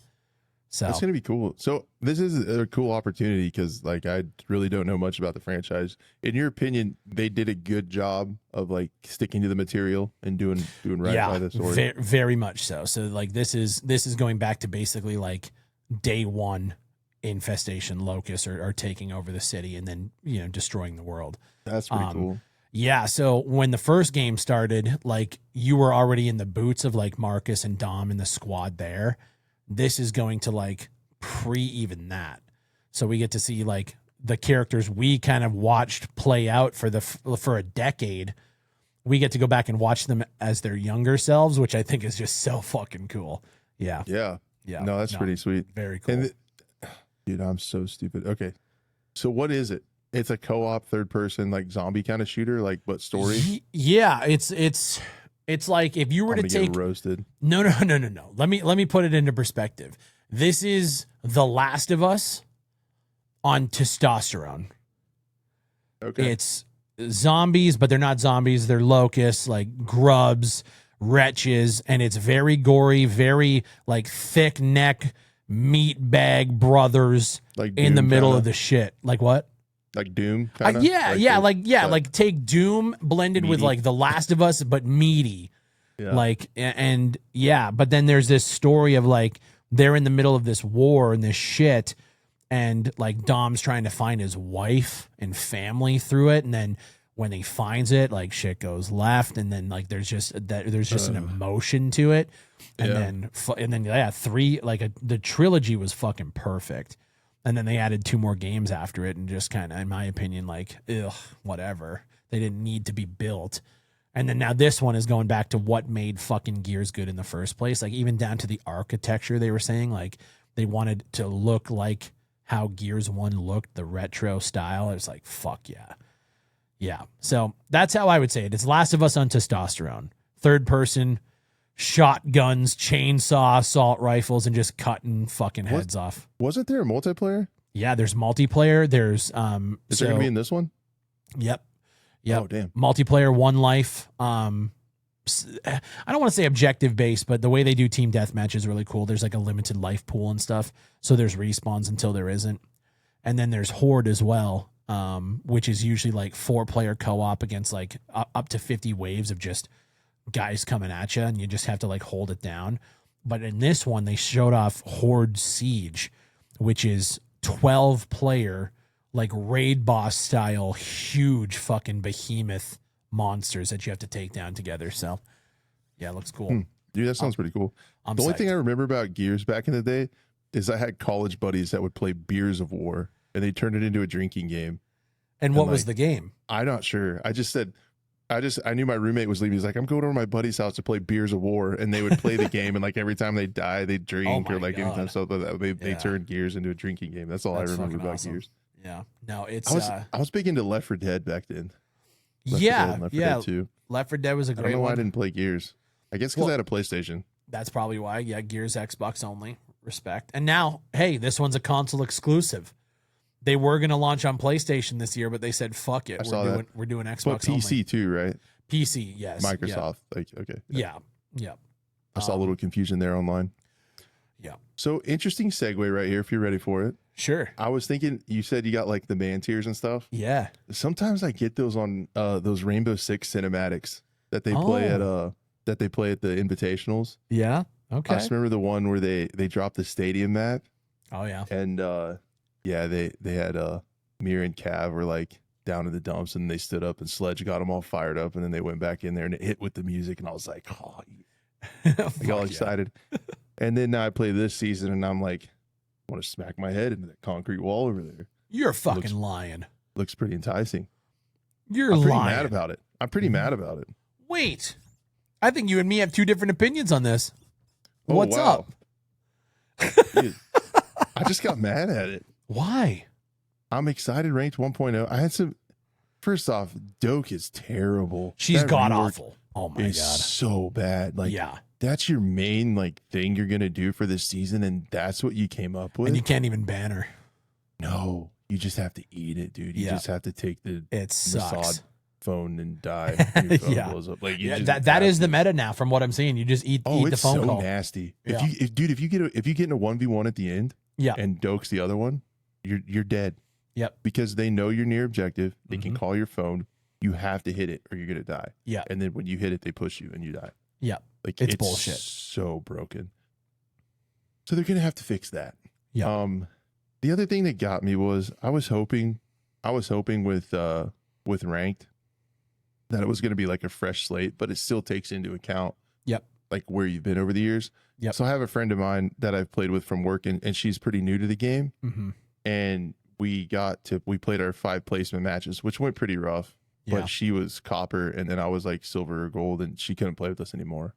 So That's gonna be cool. So this is a cool opportunity because, like, I really don't know much about the franchise. In your opinion, they did a good job of like sticking to the material and doing right by the story. Very much so. So like this is going back to basically like day one infestation locusts are taking over the city and then, you know, destroying the world. That's pretty cool. Yeah, so when the first game started, like, you were already in the boots of like Marcus and Dom and the squad there. This is going to like even that. So we get to see like the characters we kind of watched play out for a decade. We get to go back and watch them as their younger selves, which I think is just so fucking cool. Yeah. Yeah. No, that's pretty sweet. Very cool. And dude, I'm so stupid. Okay. So what is it? It's a co-op third person, like, zombie kind of shooter. Like, what story? Yeah, it's like if you were to take roasted. No. Let me put it into perspective. This is The Last of Us on testosterone. Okay. It's zombies, but they're not zombies. They're locusts, like grubs, wretches, and it's very gory, very like thick neck meat bag brothers, like in the middle kinda? of the shit. Like what? Like Doom, kind of? Like take Doom blended with meaty. like The Last of Us, but meaty. Yeah. Like, and yeah, but then there's this story of like, they're in the middle of this war and this shit, and like Dom's trying to find his wife and family through it, and then when he finds it, like, shit goes left, and then like there's just an emotion to it, and then the trilogy was fucking perfect. And then they added 2 more games after it and just kind of, in my opinion, like, ugh, whatever. They didn't need to be built. And then now this one is going back to what made fucking Gears good in the first place. Like, even down to the architecture, they were saying, like, they wanted to look like how Gears 1 looked, the retro style. It's like, fuck yeah. Yeah. So that's how I would say it. It's Last of Us on testosterone. Third person, shotguns, chainsaw, assault rifles, and just cutting fucking heads off. Wasn't there a multiplayer? Yeah, there's multiplayer. There's Is there gonna be in this one? Yep. Oh, damn. Multiplayer, one life. I don't want to say objective based, but the way they do team deathmatch is really cool. There's like a limited life pool and stuff. So there's respawns until there isn't. And then there's Horde as well, which is usually like 4-player co-op against like up to 50 waves of just guys coming at you, and you just have to like hold it down. But in this one, they showed off Horde Siege, which is 12-player, like raid boss style, huge fucking behemoth monsters that you have to take down together. So, yeah, it looks cool. Dude, that sounds pretty cool. The only thing I remember about Gears back in the day is I had college buddies that would play Beers of War, and they turned it into a drinking game. And what was the game? I'm not sure. I knew my roommate was leaving. He's like, I'm going over to my buddy's house to play Beers of War, and they would play the game, and like every time they die, they drink, or like anytime so they turned Gears into a drinking game. That's all I remember about awesome. Gears. Yeah, no, it's I was big into Left 4 Dead back then. Left 4 Dead 2. Left 4 Dead was a great one. I don't know why I didn't play Gears. I guess because I had a PlayStation. That's probably why. Yeah, Gears Xbox only. Respect. And now, hey, this one's a console exclusive. They were going to launch on PlayStation this year, but they said, fuck it. We're doing Xbox but PC only. too, right? PC, yes. Microsoft. Like, okay. Yeah. I saw a little confusion there online. Yeah. So interesting segue right here if you're ready for it. Sure. I was thinking, you said you got like the man tiers and stuff. Yeah. Sometimes I get those on those Rainbow Six cinematics that they play at the invitationals. Yeah. Okay. I just remember the one where they dropped the stadium map. Oh yeah. And they had Mir and Cav were like down in the dumps, and they stood up, and Sledge got them all fired up, and then they went back in there and it hit with the music, and I was like, oh, I got all excited. And then now I play this season, and I'm like, I want to smack my head into that concrete wall over there. You're fucking lying. Looks pretty enticing. You're I'm pretty lying. mad about it. I'm pretty mad about it. Wait, I think you and me have two different opinions on this. Oh, What's up? Dude, I just got mad at it. Why? I'm excited. Ranked 1.0. I had some. First off, Doke is terrible. She's god awful. Oh my god, so bad. Like, that's your main like thing you're gonna do for this season, and that's what you came up with. And you can't even ban her. No, you just have to eat it, dude. You just have to take the sucks. phone and die. When your phone blows up. Like, that is the meta now. From what I'm seeing, you just eat the phone it's so call. Nasty. If you get in a 1v1 at the end, and Doke's the other one, you're dead. Yep. Because they know you're near objective. They can call your phone. You have to hit it or you're going to die. Yeah. And then when you hit it, they push you and you die. Yeah. Like, it's bullshit. So broken. So they're going to have to fix that. Yeah. The other thing that got me was I was hoping with ranked that it was going to be like a fresh slate, but it still takes into account like where you've been over the years. Yep. So I have a friend of mine that I've played with from work, and she's pretty new to the game. And we played our 5 placement matches, which went pretty rough, but she was copper, and then I was like silver or gold, and she couldn't play with us anymore.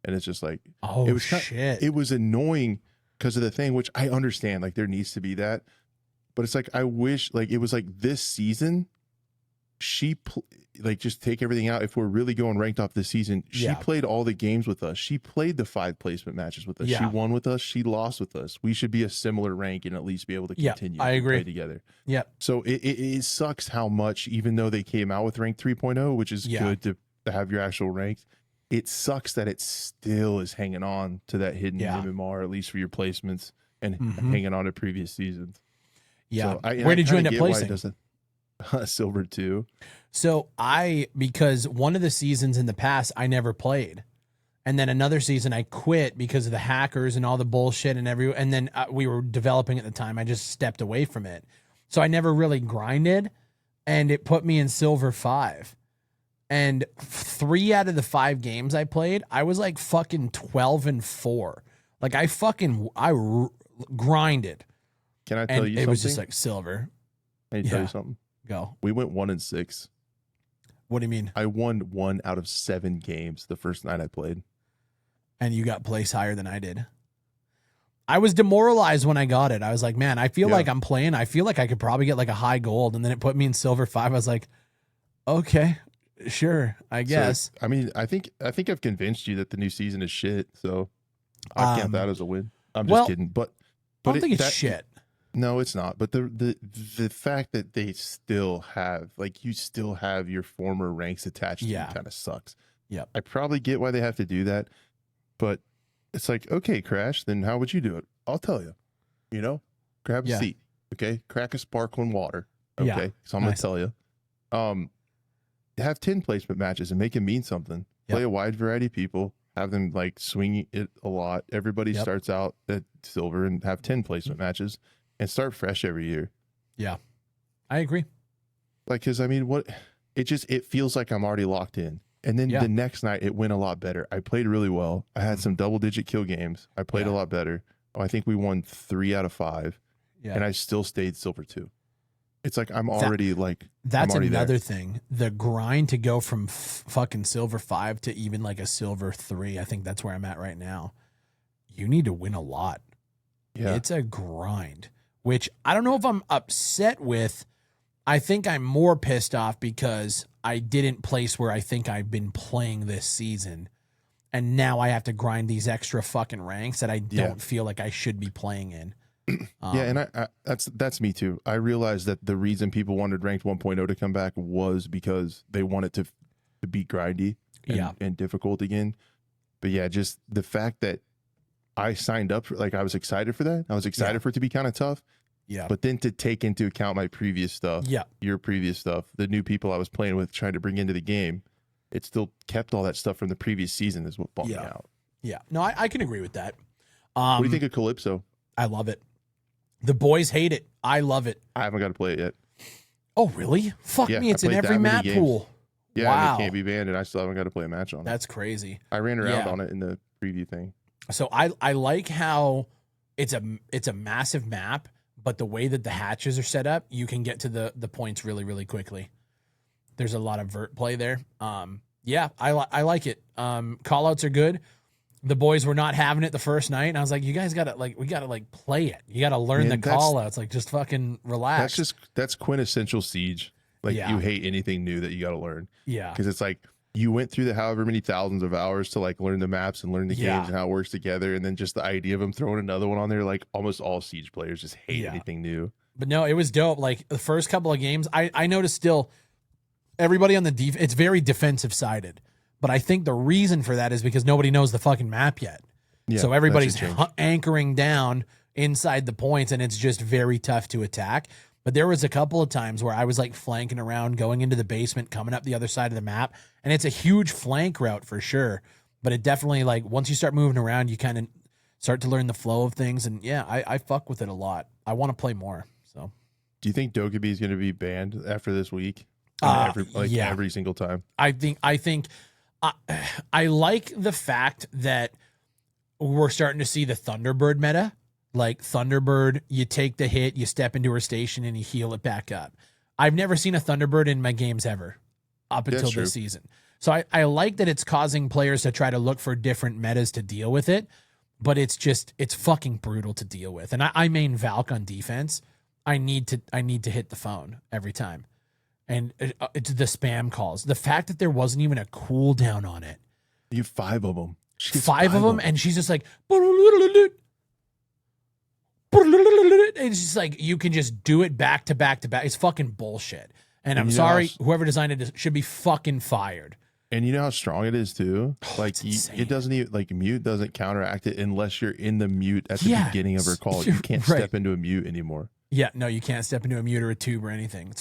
And it's just like, it was shit. It was annoying because of the thing, which I understand, like there needs to be that, but it's like, I wish like it was like this season, like just take everything out. If we're really going ranked off this season, she played all the games with us. She played the 5 placement matches with us. She won with us. She lost with us. We should be a similar rank and at least be able to continue. I agree. Play together. Yeah. So it sucks how much, even though they came out with rank 3.0, which is good to have your actual rank, it sucks that it still is hanging on to that hidden MMR, at least for your placements, and hanging on to previous seasons. Yeah. So where did you end up placing? Silver 2. So because one of the seasons in the past I never played, and then another season I quit because of the hackers and all the bullshit and then we were developing at the time. I just stepped away from it, so I never really grinded, and it put me in silver 5. And 3 out of the 5 games I played, I was like fucking 12-4. Like I grinded. Can I tell you something? It was just like silver. Can I tell you something? Go. We went 1-6. What do you mean? I won 1 out of 7 games the first night I played. And you got place higher than I did. I was demoralized when I got it. I was like, man, I feel like I'm playing. I feel like I could probably get like a high gold. And then it put me in silver 5. I was like, okay, sure, I guess. So, I mean, I think I've convinced you that the new season is shit. So I count that as a win. I'm just kidding. But I don't think it's shit. No, it's not. But the fact that they still have, like, you still have your former ranks attached to you kind of sucks. Yep. I probably get why they have to do that, but it's like, okay, Crash, then how would you do it? I'll tell you. You know, grab a seat, okay? Crack a sparkling water, okay? So I'm gonna tell you. Have 10 placement matches and make it mean something. Play a wide variety of people. Have them like swing it a lot. Everybody starts out at silver and have 10 placement matches and start fresh every year. Yeah, I agree. Like, cause I mean, it feels like I'm already locked in. And then the next night it went a lot better. I played really well. I had some double-digit kill games. I played a lot better. I think we won 3 out of 5. Yeah. And I still stayed silver 2. It's like I'm already that's already another there. thing. The grind to go from fucking silver 5 to even like a silver 3. I think that's where I'm at right now. You need to win a lot. Yeah. It's a grind, which I don't know if I'm upset with. I think I'm more pissed off because I didn't place where I think I've been playing this season. And now I have to grind these extra fucking ranks that I don't feel like I should be playing in. And I that's me too. I realized that the reason people wanted ranked 1.0 to come back was because they wanted to be grindy and difficult again. But yeah, just the fact that I signed up for, like, I was excited for that. I was excited for it to be kind of tough. Yeah. But then to take into account my previous stuff, your previous stuff, the new people I was playing with, trying to bring into the game, it still kept all that stuff from the previous season is what bummed me out. Yeah. No, I can agree with that. What do you think of Calypso? I love it. The boys hate it. I love it. I haven't got to play it yet. Oh, really? Fuck me. It's in every map pool. Yeah, wow. And it can't be banned, and I still haven't got to play a match on it. That's crazy. I ran around on it in the preview thing. So I like how it's a massive map, but the way that the hatches are set up, you can get to the points really, really quickly. There's a lot of vert play there. Yeah, I like it. Callouts are good. The boys were not having it the first night, and I was like, you guys gotta we gotta play it. You gotta learn the callouts. Like, just fucking relax. That's quintessential Siege. Like, you hate anything new that you gotta learn. Yeah. Because it's like you went through the however many thousands of hours to like learn the maps and learn the games and how it works together, and then just the idea of them throwing another one on there, like almost all Siege players just hate anything new. But no, it was dope. Like, the first couple of games, I noticed still everybody on the it's very defensive sided. But I think the reason for that is because nobody knows the fucking map yet. Yeah, so everybody's anchoring down inside the points, and it's just very tough to attack. But there was a couple of times where I was like flanking around, going into the basement, coming up the other side of the map. And it's a huge flank route for sure. But it definitely, like, once you start moving around, you kind of start to learn the flow of things. And yeah, I fuck with it a lot. I want to play more. So, do you think Dokkaebi is going to be banned after this week? Every single time? I think I like the fact that we're starting to see the Thunderbird meta. Like, Thunderbird, you take the hit, you step into her station, and you heal it back up. I've never seen a Thunderbird in my games ever up until this season. So I like that it's causing players to try to look for different metas to deal with it, but it's fucking brutal to deal with. And I main Valk on defense. I need to hit the phone every time. And it's the spam calls. The fact that there wasn't even a cooldown on it. You have 5 of them. Five of them, and she's just like, it's just like, you can just do it back to back to back. It's fucking bullshit. And I'm sorry, whoever designed it should be fucking fired. And you know how strong it is too? Like, it doesn't even, like, mute doesn't counteract it unless you're in the mute at the beginning of her call. You can't step into a mute anymore. Yeah, no, you can't step into a mute or a tube or anything.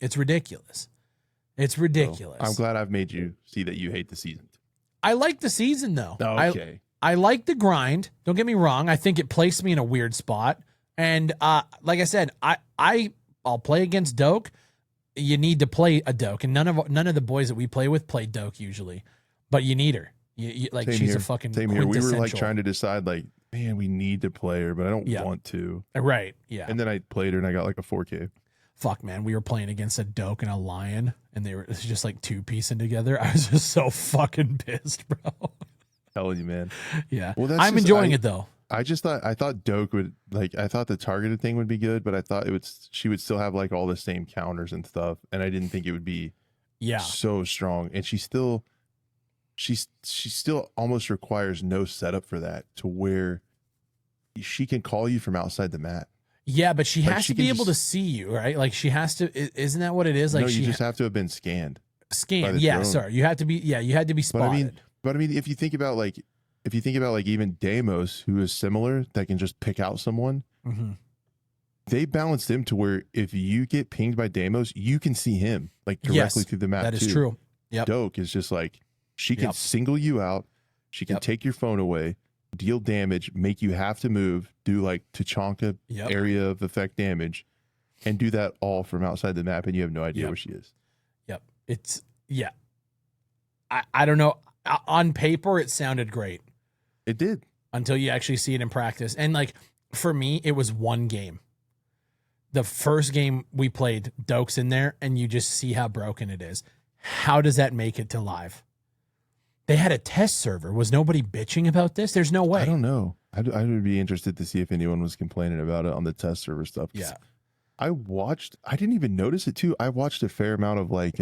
It's ridiculous. It's ridiculous. So, I'm glad I've made you see that you hate the season. I like the season, though. Okay. I like the grind. Don't get me wrong. I think it placed me in a weird spot. And like I said, I'll play against Doke. You need to play a Doke, and none of the boys that we play with play Doke usually, but you need her. Like, she's a fucking same here. We were like trying to decide, like, man, we need to play her, but I don't want to. Right. Yeah. And then I played her and I got like a 4K. Fuck, man. We were playing against a Doke and a Lion, and it was just like two-piecing together. I was just so fucking pissed, bro. Telling you, man. Yeah. Well, I'm enjoying it though. I thought Doke would, like, I thought the targeted thing would be good, but I thought she would still have like all the same counters and stuff, and I didn't think it would be so strong. And she still almost requires no setup for that, to where she can call you from outside the map. Yeah, but she Like, has she to be can able to just- see you, right? Like she has to. Isn't that what it is? Like no, you she just have to have been scanned. by scanned. the Yeah, drone. sorry. You have to be. Yeah, you had to be spotted. But I mean, if you think about like even Deimos, who is similar, that can just pick out someone. Mhm. They balanced him to where if you get pinged by Deimos, you can see him like directly Yes, through the map. That is too. true. Yep. Doke is just like she can Yep. single you out. She can Yep. take your phone away, deal damage, make you have to move, do like Tachanka Yep. area of effect damage, and do that all from outside the map, and you have no idea Yep. where she is. Yep. It's yeah. I don't know. On paper, it sounded great It did. until you actually see it in practice. And like for me, it was one game. The first game we played, Doke's in there, and you just see how broken it is. How does that make it to live? They had a test server. Was nobody bitching about this? There's no way. I don't know. I would be interested to see if anyone was complaining about it on the test server stuff. 'Cause Yeah. I didn't even notice it too. I watched a fair amount of like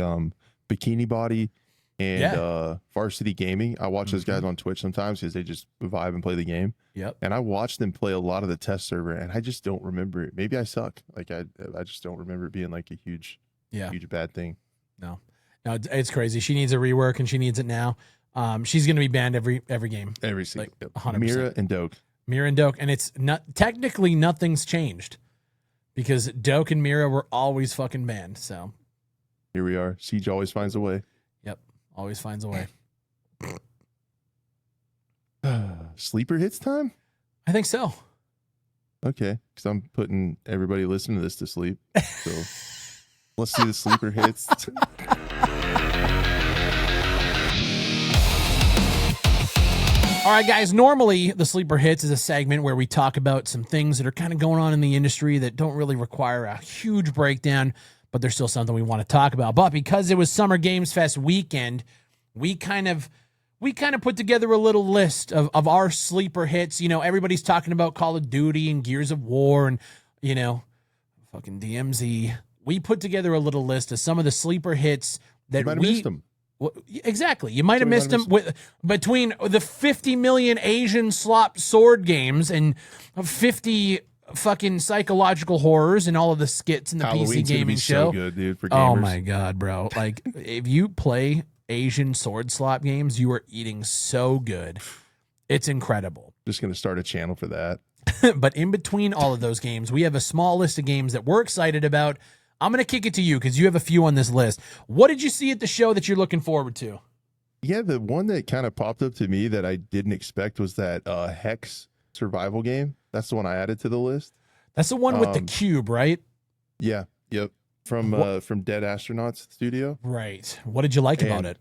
Bikini Body and Varsity Gaming. I watch those guys on Twitch sometimes because they just vibe and play the game. Yep. And I watched them play a lot of the test server, and I just don't remember it. Maybe I suck. Like I just don't remember it being like a huge bad thing. No, it's crazy. She needs a rework, and she needs it now. She's going to be banned every game. Every single Like, 100%. Mira and Doke. Mira and Doke, and it's not technically nothing's changed because Doke and Mira were always fucking banned. So Here we are. Siege always finds a way. yep, always finds a way. Sleeper hits time? I think so. Okay, because I'm putting everybody listening to this to sleep. So let's do the sleeper hits. All right, guys. Normally, the Sleeper Hits is a segment where we talk about some things that are kind of going on in the industry that don't really require a huge breakdown, but there's still something we want to talk about. But because it was Summer Games Fest weekend, we kind of put together a little list of our sleeper hits. You know, everybody's talking about Call of Duty and Gears of War and, you know, fucking DMZ. We put together a little list of some of the sleeper hits that You might have missed them. Well, exactly. You might have missed them between the 50 million Asian slop sword games and 50 fucking psychological horrors and all of the skits in the PC gaming show. So good, dude, for gamers. Oh my god, bro! Like if you play Asian sword slop games, you are eating so good. It's incredible. Just gonna start a channel for that. But in between all of those games, we have a small list of games that we're excited about. I'm going to kick it to you because you have a few on this list. What did you see at the show that you're looking forward to? Yeah, the one that kind of popped up to me that I didn't expect was that Hex survival game. That's the one I added to the list. That's the one with the cube, right? Yeah, yep. From Dead Astronauts Studio. Right. What did you like about it?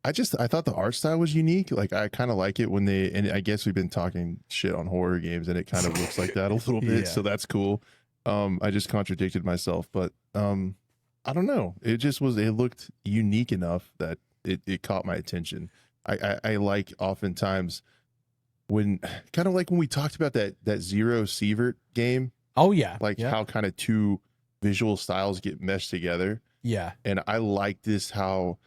I thought the art style was unique. Like I kind of like it when and I guess we've been talking shit on horror games and it kind of looks like that a little bit. Yeah. So that's cool. I just contradicted myself, but I don't know. It looked unique enough that it caught my attention. I like oftentimes when kind of like when we talked about that Zero Sievert game, Oh yeah. like how kind of two visual styles get meshed together. Yeah. And I like this how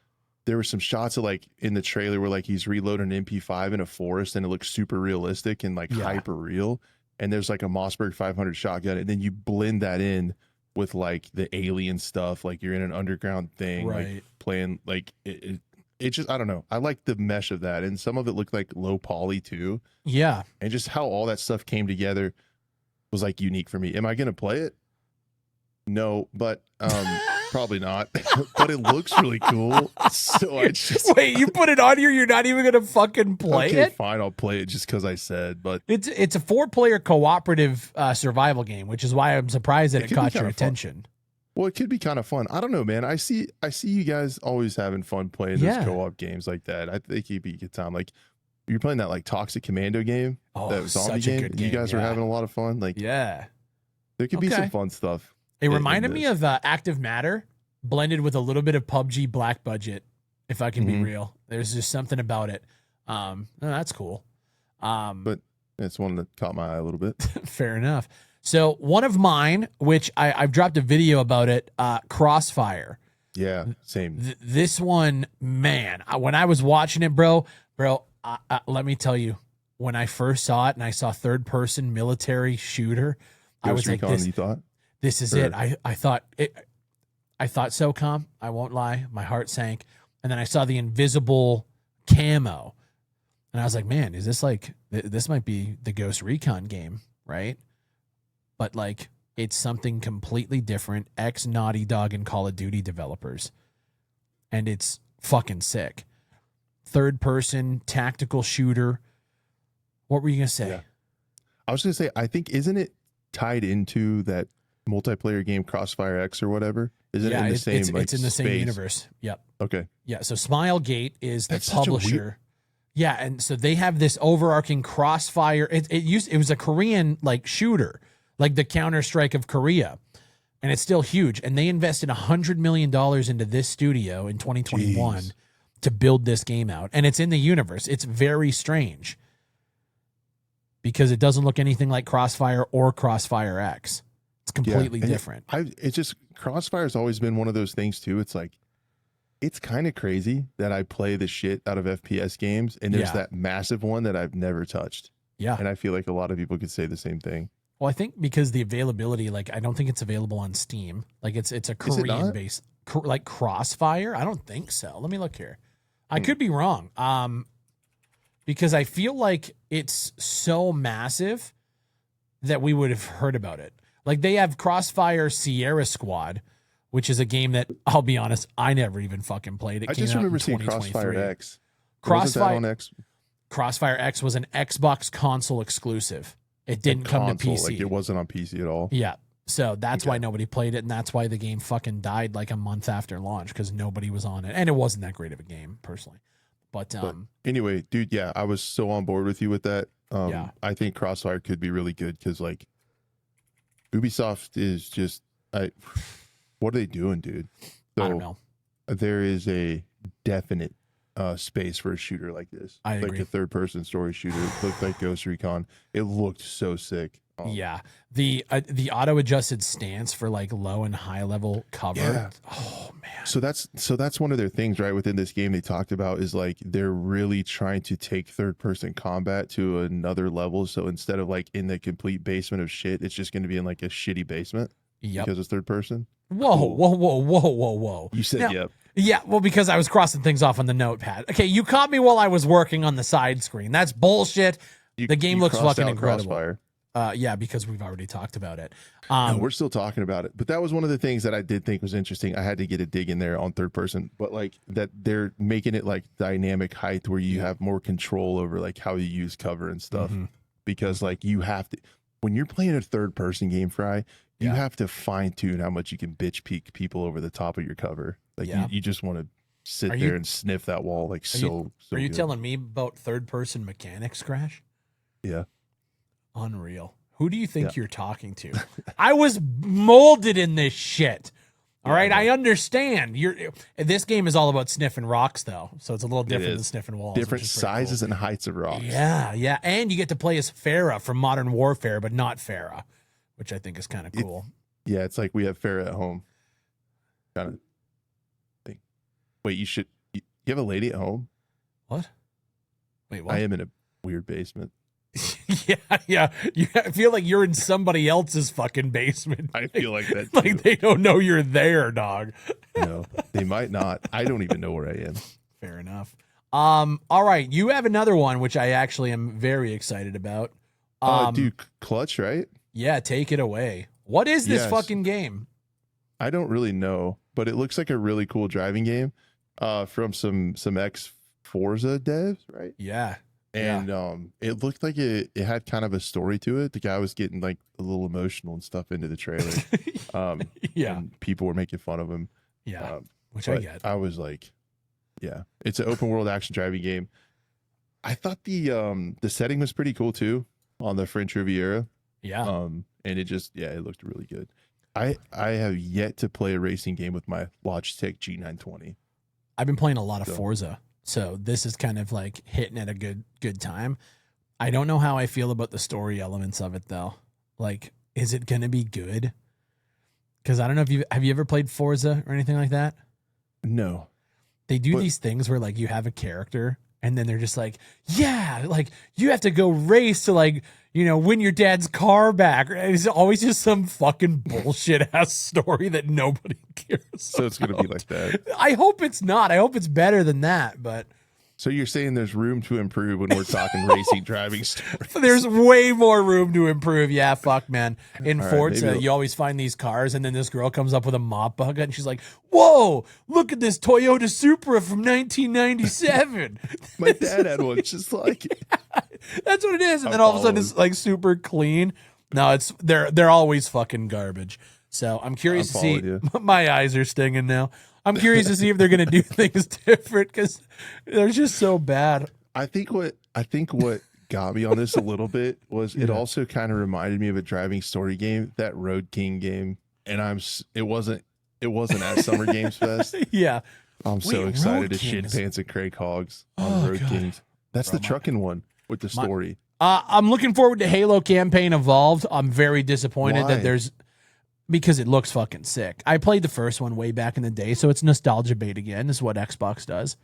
there were some shots of like in the trailer where like he's reloading an MP5 in a forest and it looks super realistic and like hyper real. And there's like a Mossberg 500 shotgun, and then you blend that in with like the alien stuff, like you're in an underground thing, like playing like it just, I don't know. I like the mesh of that, and some of it looked like low poly too. Yeah. And just how all that stuff came together was like unique for me. Am I gonna play it? No, but probably not. But it looks really cool. So I just Wait, you put it on here, you're not even gonna fucking play okay, it? fine, I'll play it just because I said, but It's a 4-player cooperative survival game, which is why I'm surprised that it could be caught your kinda fun. attention. well, it could be kind of fun. I don't know, man. I see you guys always having fun playing those co-op games like that. I think it'd be a good time. Like you're playing that like Toxic Commando game, that zombie such a game. good game. You guys are having a lot of fun. Like Yeah. there could be some fun stuff. It in reminded me this. of Active Matter blended with a little bit of PUBG Black Budget, if I can be real. There's just something about it. No, that's cool. But it's one that caught my eye a little bit. Fair enough. So one of mine, which I've dropped a video about it, Crossfire. Yeah, same. This one, man, when I was watching it, bro, let me tell you, when I first saw it and I saw third-person military shooter, I was like, Recon, you thought? this is it. I thought SOCOM. I won't lie. My heart sank. And then I saw the invisible camo. And I was like, man, is this like, this might be the Ghost Recon game, right? But like, it's something completely different. Ex Naughty Dog and Call of Duty developers. And it's fucking sick. Third person, tactical shooter. What were you going to say? Yeah. I was going to say, I think, isn't it tied into that multiplayer game Crossfire X or whatever? Isn't it in the same it's in the same universe. Yep. Okay. Yeah. So Smilegate is the That's such a publisher. Yeah, and so they have this overarching Crossfire. It was a Korean like shooter, like the Counter-Strike of Korea, and it's still huge. And they invested $100 million into this studio in 2021 Jeez. to build this game out, and it's in the universe. It's very strange because it doesn't look anything like Crossfire or Crossfire X. It's completely different. It's just Crossfire has always been one of those things too. It's like, it's kind of crazy that I play the shit out of FPS games, and there's that massive one that I've never touched. Yeah. And I feel like a lot of people could say the same thing. Well, I think because the availability, like, I don't think it's available on Steam. Like, it's a Korean based, like Crossfire. I don't think so. Let me look here. I could be wrong. Because I feel like it's so massive that we would have heard about it. Like, they have Crossfire Sierra Squad, which is a game that, I'll be honest, I never even fucking played. It I came just out remember in seeing Crossfire X. Crossfire on X? Crossfire X was an Xbox console exclusive. It didn't come to PC. Like, it wasn't on PC at all. Yeah. So that's why nobody played it, and that's why the game fucking died like a month after launch, because nobody was on it. And it wasn't that great of a game, personally. But anyway, dude, yeah, I was so on board with you with that. Yeah. I think Crossfire could be really good because, like, Ubisoft is just, what are they doing, dude? So I don't know. There is a definite space for a shooter like this. I agree. Like a third-person story shooter. It looked like Ghost Recon. It looked so sick. Yeah. The auto-adjusted stance for, like, low and high level cover. Yeah. Oh, man. So that's one of their things, right? Within this game they talked about is, like, they're really trying to take third-person combat to another level. So instead of, like, in the complete basement of shit, it's just going to be in, like, a shitty basement. Yep. Because it's third person. Whoa, Cool. whoa. You said Now, yep. Yeah, well, because I was crossing things off on the notepad. Okay, you caught me while I was working on the side screen. That's bullshit. The game looks crossed fucking out incredible. Crossfire. Yeah, because we've already talked about it. No, we're still talking about it. But that was one of the things that I did think was interesting. I had to get a dig in there on third person, but like that they're making it like dynamic height where you have more control over like how you use cover and stuff. Because like you have to, when you're playing a third person game, Fry, you have to fine tune how much you can bitch peek people over the top of your cover. Like you just want to sit there and sniff that wall like so Are you good. telling me about third person mechanics, Crash? Yeah. Unreal. Who do you think you're talking to? I was molded in this shit. All right, I understand. This game is all about sniffing rocks, though, so it's a little different than sniffing walls. Different sizes and heights of rocks. Yeah, and you get to play as Farah from Modern Warfare, but not Farah, which I think is kind of cool. It's like we have Farah at home, kind of thing. Wait, you have a lady at home? What? Wait, what? I am in a weird basement. Yeah. I feel like you're in somebody else's fucking basement. I feel like that too. Like they don't know you're there, dog. No, they might not. I don't even know where I am. Fair enough. All right, you have another one which I actually am very excited about. Dude, Clutch, right? Yeah, take it away. What is this fucking game? I don't really know, but it looks like a really cool driving game from some ex Forza devs, right? Yeah. And it looked like it had kind of a story to it. The guy was getting like a little emotional and stuff into the trailer. And people were making fun of him. Yeah. Which I get. I was like, yeah, it's an open world action driving game. I thought the setting was pretty cool too on the French Riviera. Yeah. And it just, it looked really good. I have yet to play a racing game with my Logitech G920. I've been playing a lot of Forza. So this is kind of like hitting at a good time. I don't know how I feel about the story elements of it though. Like, is it going to be good? Because I don't know if have you ever played Forza or anything like that? No. They do these things where like you have a character And then they're just like, yeah, like you have to go race to like, win your dad's car back. It's always just some fucking bullshit ass story that nobody cares. So it's going to be like that. I hope it's not. I hope it's better than that. But so you're saying there's room to improve when we're talking racing driving stories? There's way more room to improve. Yeah, fuck, man. In All right, Forza, you always find these cars, and then this girl comes up with a mop bucket, and she's like, whoa, look at this Toyota Supra from 1997. My dad had one just like it. That's what it is. And then all of a sudden it's like super clean. No, they're always fucking garbage. So I'm curious to see. My eyes are stinging now. I'm curious to see if they're going to do things different because they're just so bad. I think what got me on this a little bit was it also kind of reminded me of a driving story game, that Road King game, and it wasn't at Summer Games Fest. Yeah, I'm so excited to shit pants and Craig Hogs on Road Kings. That's the trucking one with the story. I'm looking forward to Halo Campaign Evolved. I'm very disappointed that because it looks fucking sick. I played the first one way back in the day, so it's nostalgia bait again. This is what Xbox does,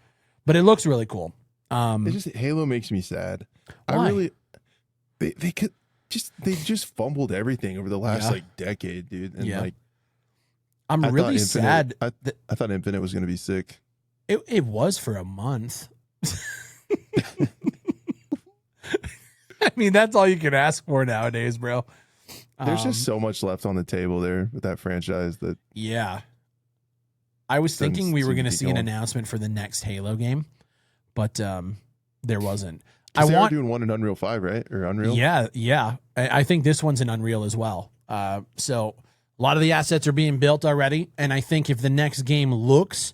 but it looks really cool. Halo makes me sad. Why? They just fumbled everything over the last decade, dude. And I'm really sad. I thought Infinite was going to be sick. It was for a month. I mean, that's all you can ask for nowadays, bro. There's just so much left on the table there with that franchise that. Yeah. I was thinking we were going to see an announcement for the next Halo game, but there wasn't. They are doing one in Unreal 5, right? Or Unreal? Yeah. I think this one's in Unreal as well. So a lot of the assets are being built already, and I think if the next game looks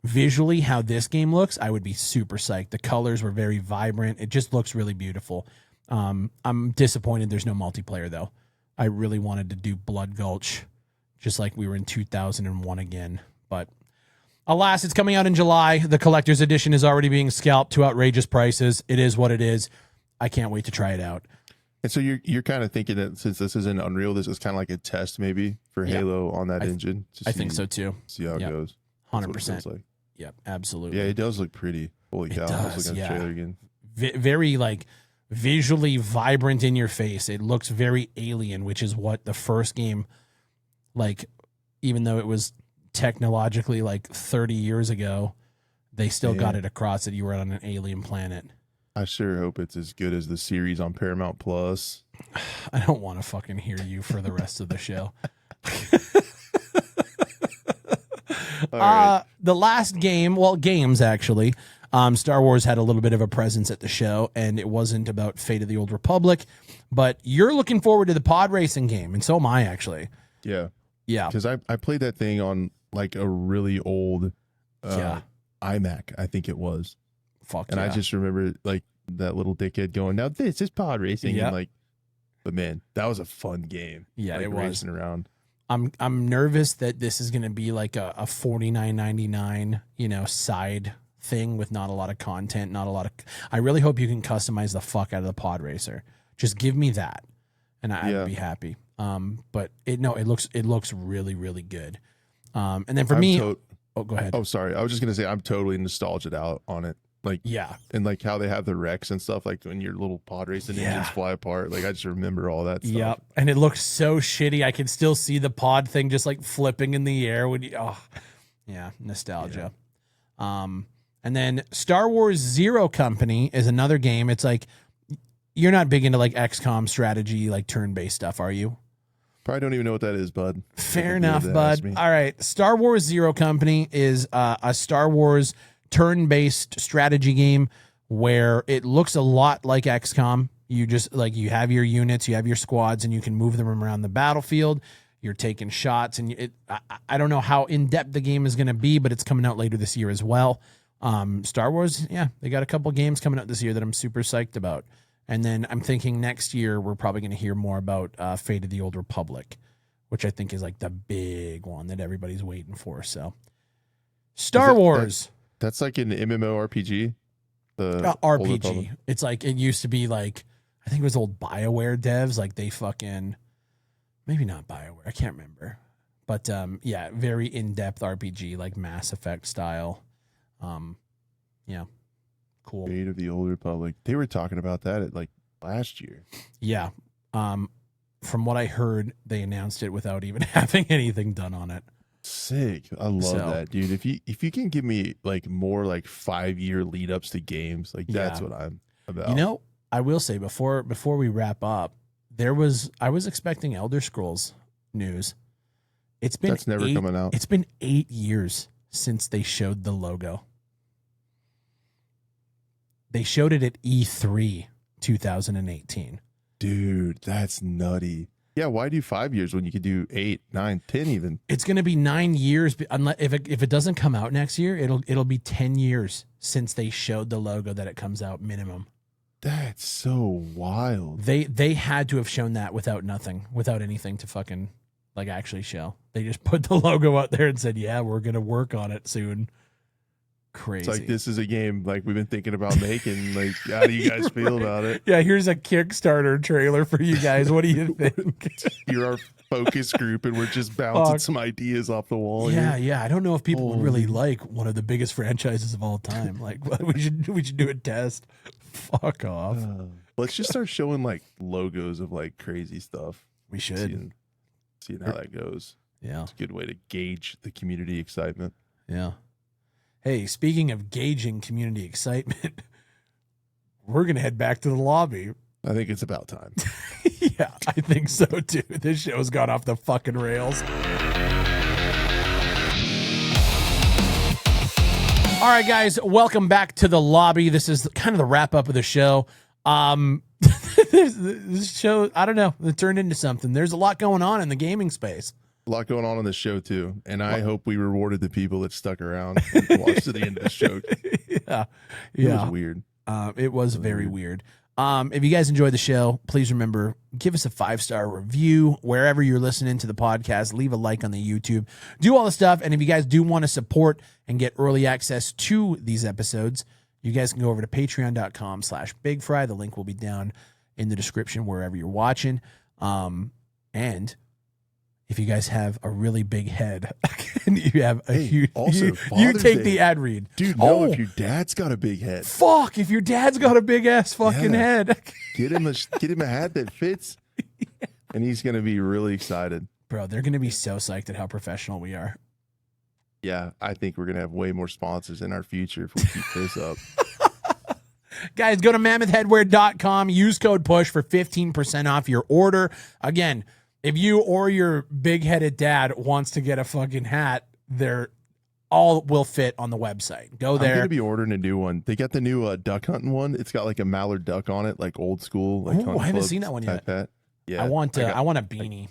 visually how this game looks, I would be super psyched. The colors were very vibrant. It just looks really beautiful. I'm disappointed there's no multiplayer, though. I really wanted to do Blood Gulch, just like we were in 2001 again. But alas, it's coming out in July. The collector's edition is already being scalped to outrageous prices. It is what it is. I can't wait to try it out. And so you're kind of thinking that since this is in Unreal, this is kind of like a test maybe for Halo on that engine. I think so too. See how it goes. 100%. Like. Yep, absolutely. Yeah, it does look pretty. Holy cow! I was looking at the trailer again. Very like visually vibrant in your face. It looks very alien, which is what the first game, like, even though it was technologically like 30 years ago, they still got it across that you were on an alien planet. I sure hope it's as good as the series on Paramount Plus. I don't want to fucking hear you for the rest of the show. Right. The last game, games actually, Star Wars had a little bit of a presence at the show, and it wasn't about Fate of the Old Republic, but you're looking forward to the pod racing game, and so am I actually. Yeah. Because I played that thing on like a really old iMac, I think it was. I just remember like that little dickhead going, now this is pod racing. And like, but man, that was a fun game. Yeah, like, it was racing around. I'm nervous that this is going to be like a $49.99, side thing with not a lot of content, I really hope you can customize the fuck out of the pod racer. Just give me that, and I'd be happy. But it looks really, really good. And then for me, go ahead. Oh, sorry. I was just gonna say I'm totally nostalgic out on it. Like, and like how they have the wrecks and stuff, like when your little pod racing engines fly apart. Like I just remember all that stuff. Yep. And it looks so shitty. I can still see the pod thing just like flipping in the air when nostalgia. Yeah. And then Star Wars Zero Company is another game. It's like, you're not big into like XCOM strategy, like turn-based stuff, are you? Probably don't even know what that is, bud. Fair enough, bud. All right. Star Wars Zero Company is a Star Wars turn-based strategy game where it looks a lot like XCOM. You just like, you have your units, you have your squads, and you can move them around the battlefield. You're taking shots, and I don't know how in-depth the game is going to be, but it's coming out later this year as well. Star Wars, they got a couple games coming out this year that I'm super psyched about. And then I'm thinking next year we're probably going to hear more about Fate of the Old Republic, which I think is like the big one that everybody's waiting for. So, Star Wars. That's like an MMORPG? The RPG. It's like, it used to be like, I think it was old BioWare devs. Like they fucking, maybe not BioWare. I can't remember. But very in-depth RPG, like Mass Effect style. Cool. Fate of the Old Republic. They were talking about that at like last year. Yeah. From what I heard, they announced it without even having anything done on it. Sick. I love that, dude. If you can give me like more like 5-year lead ups to games, like that's what I'm about. You know, I will say before we wrap up, I was expecting Elder Scrolls news. That's never coming out. It's been 8 years since they showed the logo. They showed it at E3 2018. Dude, that's nutty. Yeah, why do 5 years when you could do 8, 9, 10 even? It's going to be 9 years. Unless if it doesn't come out next year, it'll be 10 years since they showed the logo that it comes out minimum. That's so wild. They had to have shown that without anything to fucking like actually show. They just put the logo out there and said, "Yeah, we're going to work on it soon." Crazy. It's like, this is a game like we've been thinking about making. Like, how do you guys feel about it? Yeah, here's a Kickstarter trailer for you guys. What do you think? You're our focus group, and we're just bouncing some ideas off the wall. Yeah, here. yeah. I don't know if people would really like one of the biggest franchises of all time. Like, we should do a test. Fuck off. Let's just start showing like logos of like crazy stuff. We should seeing how that goes. Yeah, it's a good way to gauge the community excitement. Yeah. Hey, speaking of gauging community excitement, we're going to head back to the lobby. I think it's about time. Yeah, I think so too. This show's gone off the fucking rails. All right, guys, welcome back to the lobby. This is kind of the wrap up of the show. This show, I don't know, it turned into something. There's a lot going on in the gaming space. A lot going on this show too, and I hope we rewarded the people that stuck around and watched to the end of the show. Yeah, it was weird. It was very weird. If you guys enjoyed the show, please remember, give us a 5-star review wherever you're listening to the podcast. Leave a like on the YouTube. Do all the stuff, and if you guys do want to support and get early access to these episodes, you guys can go over to patreon.com/BigFry. The link will be down in the description wherever you're watching. And if you guys have a really big head and you have a huge, you take the ad read. Dude, no, if your dad's got a big head. Fuck, if your dad's got a big ass fucking head. Get him a hat that fits, and he's going to be really excited. Bro, they're going to be so psyched at how professional we are. Yeah, I think we're going to have way more sponsors in our future if we keep this up. Guys, go to mammothheadwear.com. Use code PUSH for 15% off your order. Again, if you or your big-headed dad wants to get a fucking hat, they're all will fit on the website. Go there. I'm going to be ordering a new one. They got the new duck hunting one. It's got like a mallard duck on it, like old school. Like I haven't seen that one yet. Hat. Yeah, I want a beanie.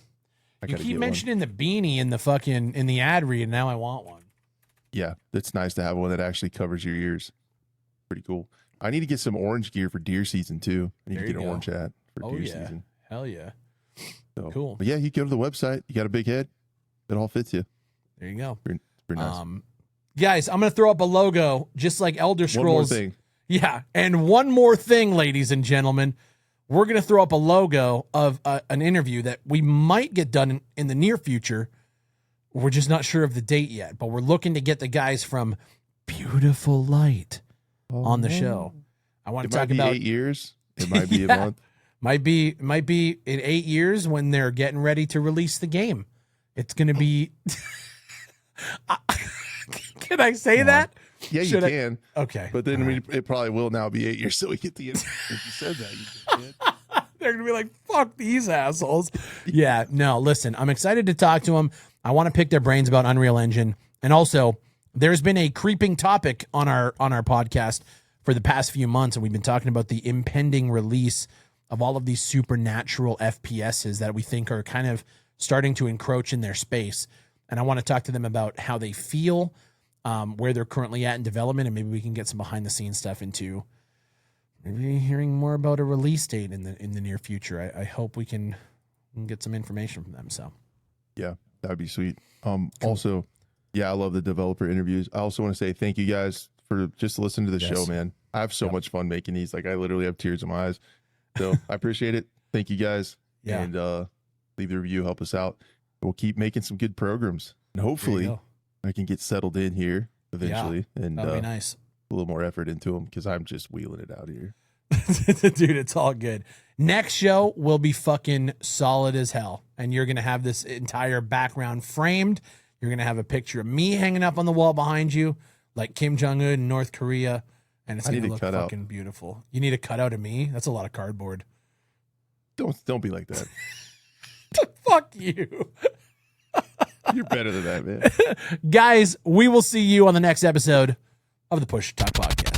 You keep mentioning the beanie in the ad read, and now I want one. Yeah, it's nice to have one that actually covers your ears. Pretty cool. I need to get some orange gear for deer season too. I need to get an orange hat for deer season. Hell yeah. So, cool. But yeah, you go to the website. You got a big head. It all fits you. There you go. Pretty nice. Guys, I'm going to throw up a logo just like Elder Scrolls. One more thing. Yeah. And one more thing, ladies and gentlemen. We're going to throw up a logo of an interview that we might get done in the near future. We're just not sure of the date yet, but we're looking to get the guys from Beautiful Light on the show. I want to talk about 8 years. It might be a month. Might be in 8 years when they're getting ready to release the game. It's going to be. Can I say that? Yeah, you can. Okay, but then it probably will now be 8 years. So we get the. If you said that, you just did. They're gonna be like, "Fuck these assholes." Yeah, no. Listen, I'm excited to talk to them. I want to pick their brains about Unreal Engine, and also there's been a creeping topic on our podcast for the past few months, and we've been talking about the impending release of all of these supernatural FPSs that we think are kind of starting to encroach in their space. And I want to talk to them about how they feel, where they're currently at in development, and maybe we can get some behind the scenes stuff into maybe hearing more about a release date in the near future. I hope we can get some information from them. So yeah, that would be sweet. Also, yeah, I love the developer interviews. I also want to say thank you guys for just listening to the show, man. I have so much fun making these. Like, I literally have tears in my eyes. So I appreciate it. Thank you guys. Yeah. And leave the review, help us out. We'll keep making some good programs. And hopefully I can get settled in here eventually. And that'd be nice. a little more effort into them because I'm just wheeling it out here. Dude, it's all good. Next show will be fucking solid as hell. And you're going to have this entire background framed. You're going to have a picture of me hanging up on the wall behind you, like Kim Jong-un in North Korea. And it's going to look fucking beautiful. You need a cutout of me? That's a lot of cardboard. Don't be like that. Fuck you. You're better than that, man. Guys, we will see you on the next episode of the Push Talk Podcast.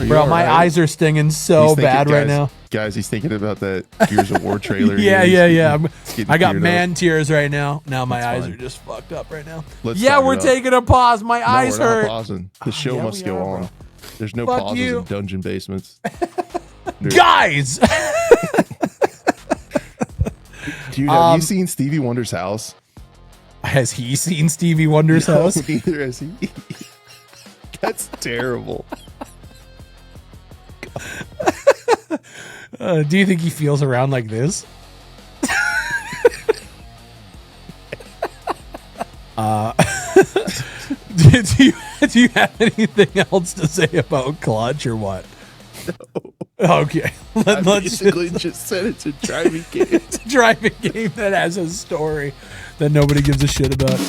Bro, my eyes are stinging so bad right now. Guys, he's thinking about that Gears of War trailer. Yeah. I got man tears right now. Now my eyes are just fucked up right now. We're taking a pause. My eyes hurt. Not pausing. The show must go on. There's no pauses in dungeon basements. Guys! Dude, have you seen Stevie Wonder's house? Has he seen Stevie Wonder's house? Neither has he. That's terrible. Do you think he feels around like this? Do you have anything else to say about Clutch or what? No. Okay. I basically just said it's a driving game. It's a driving game that has a story that nobody gives a shit about.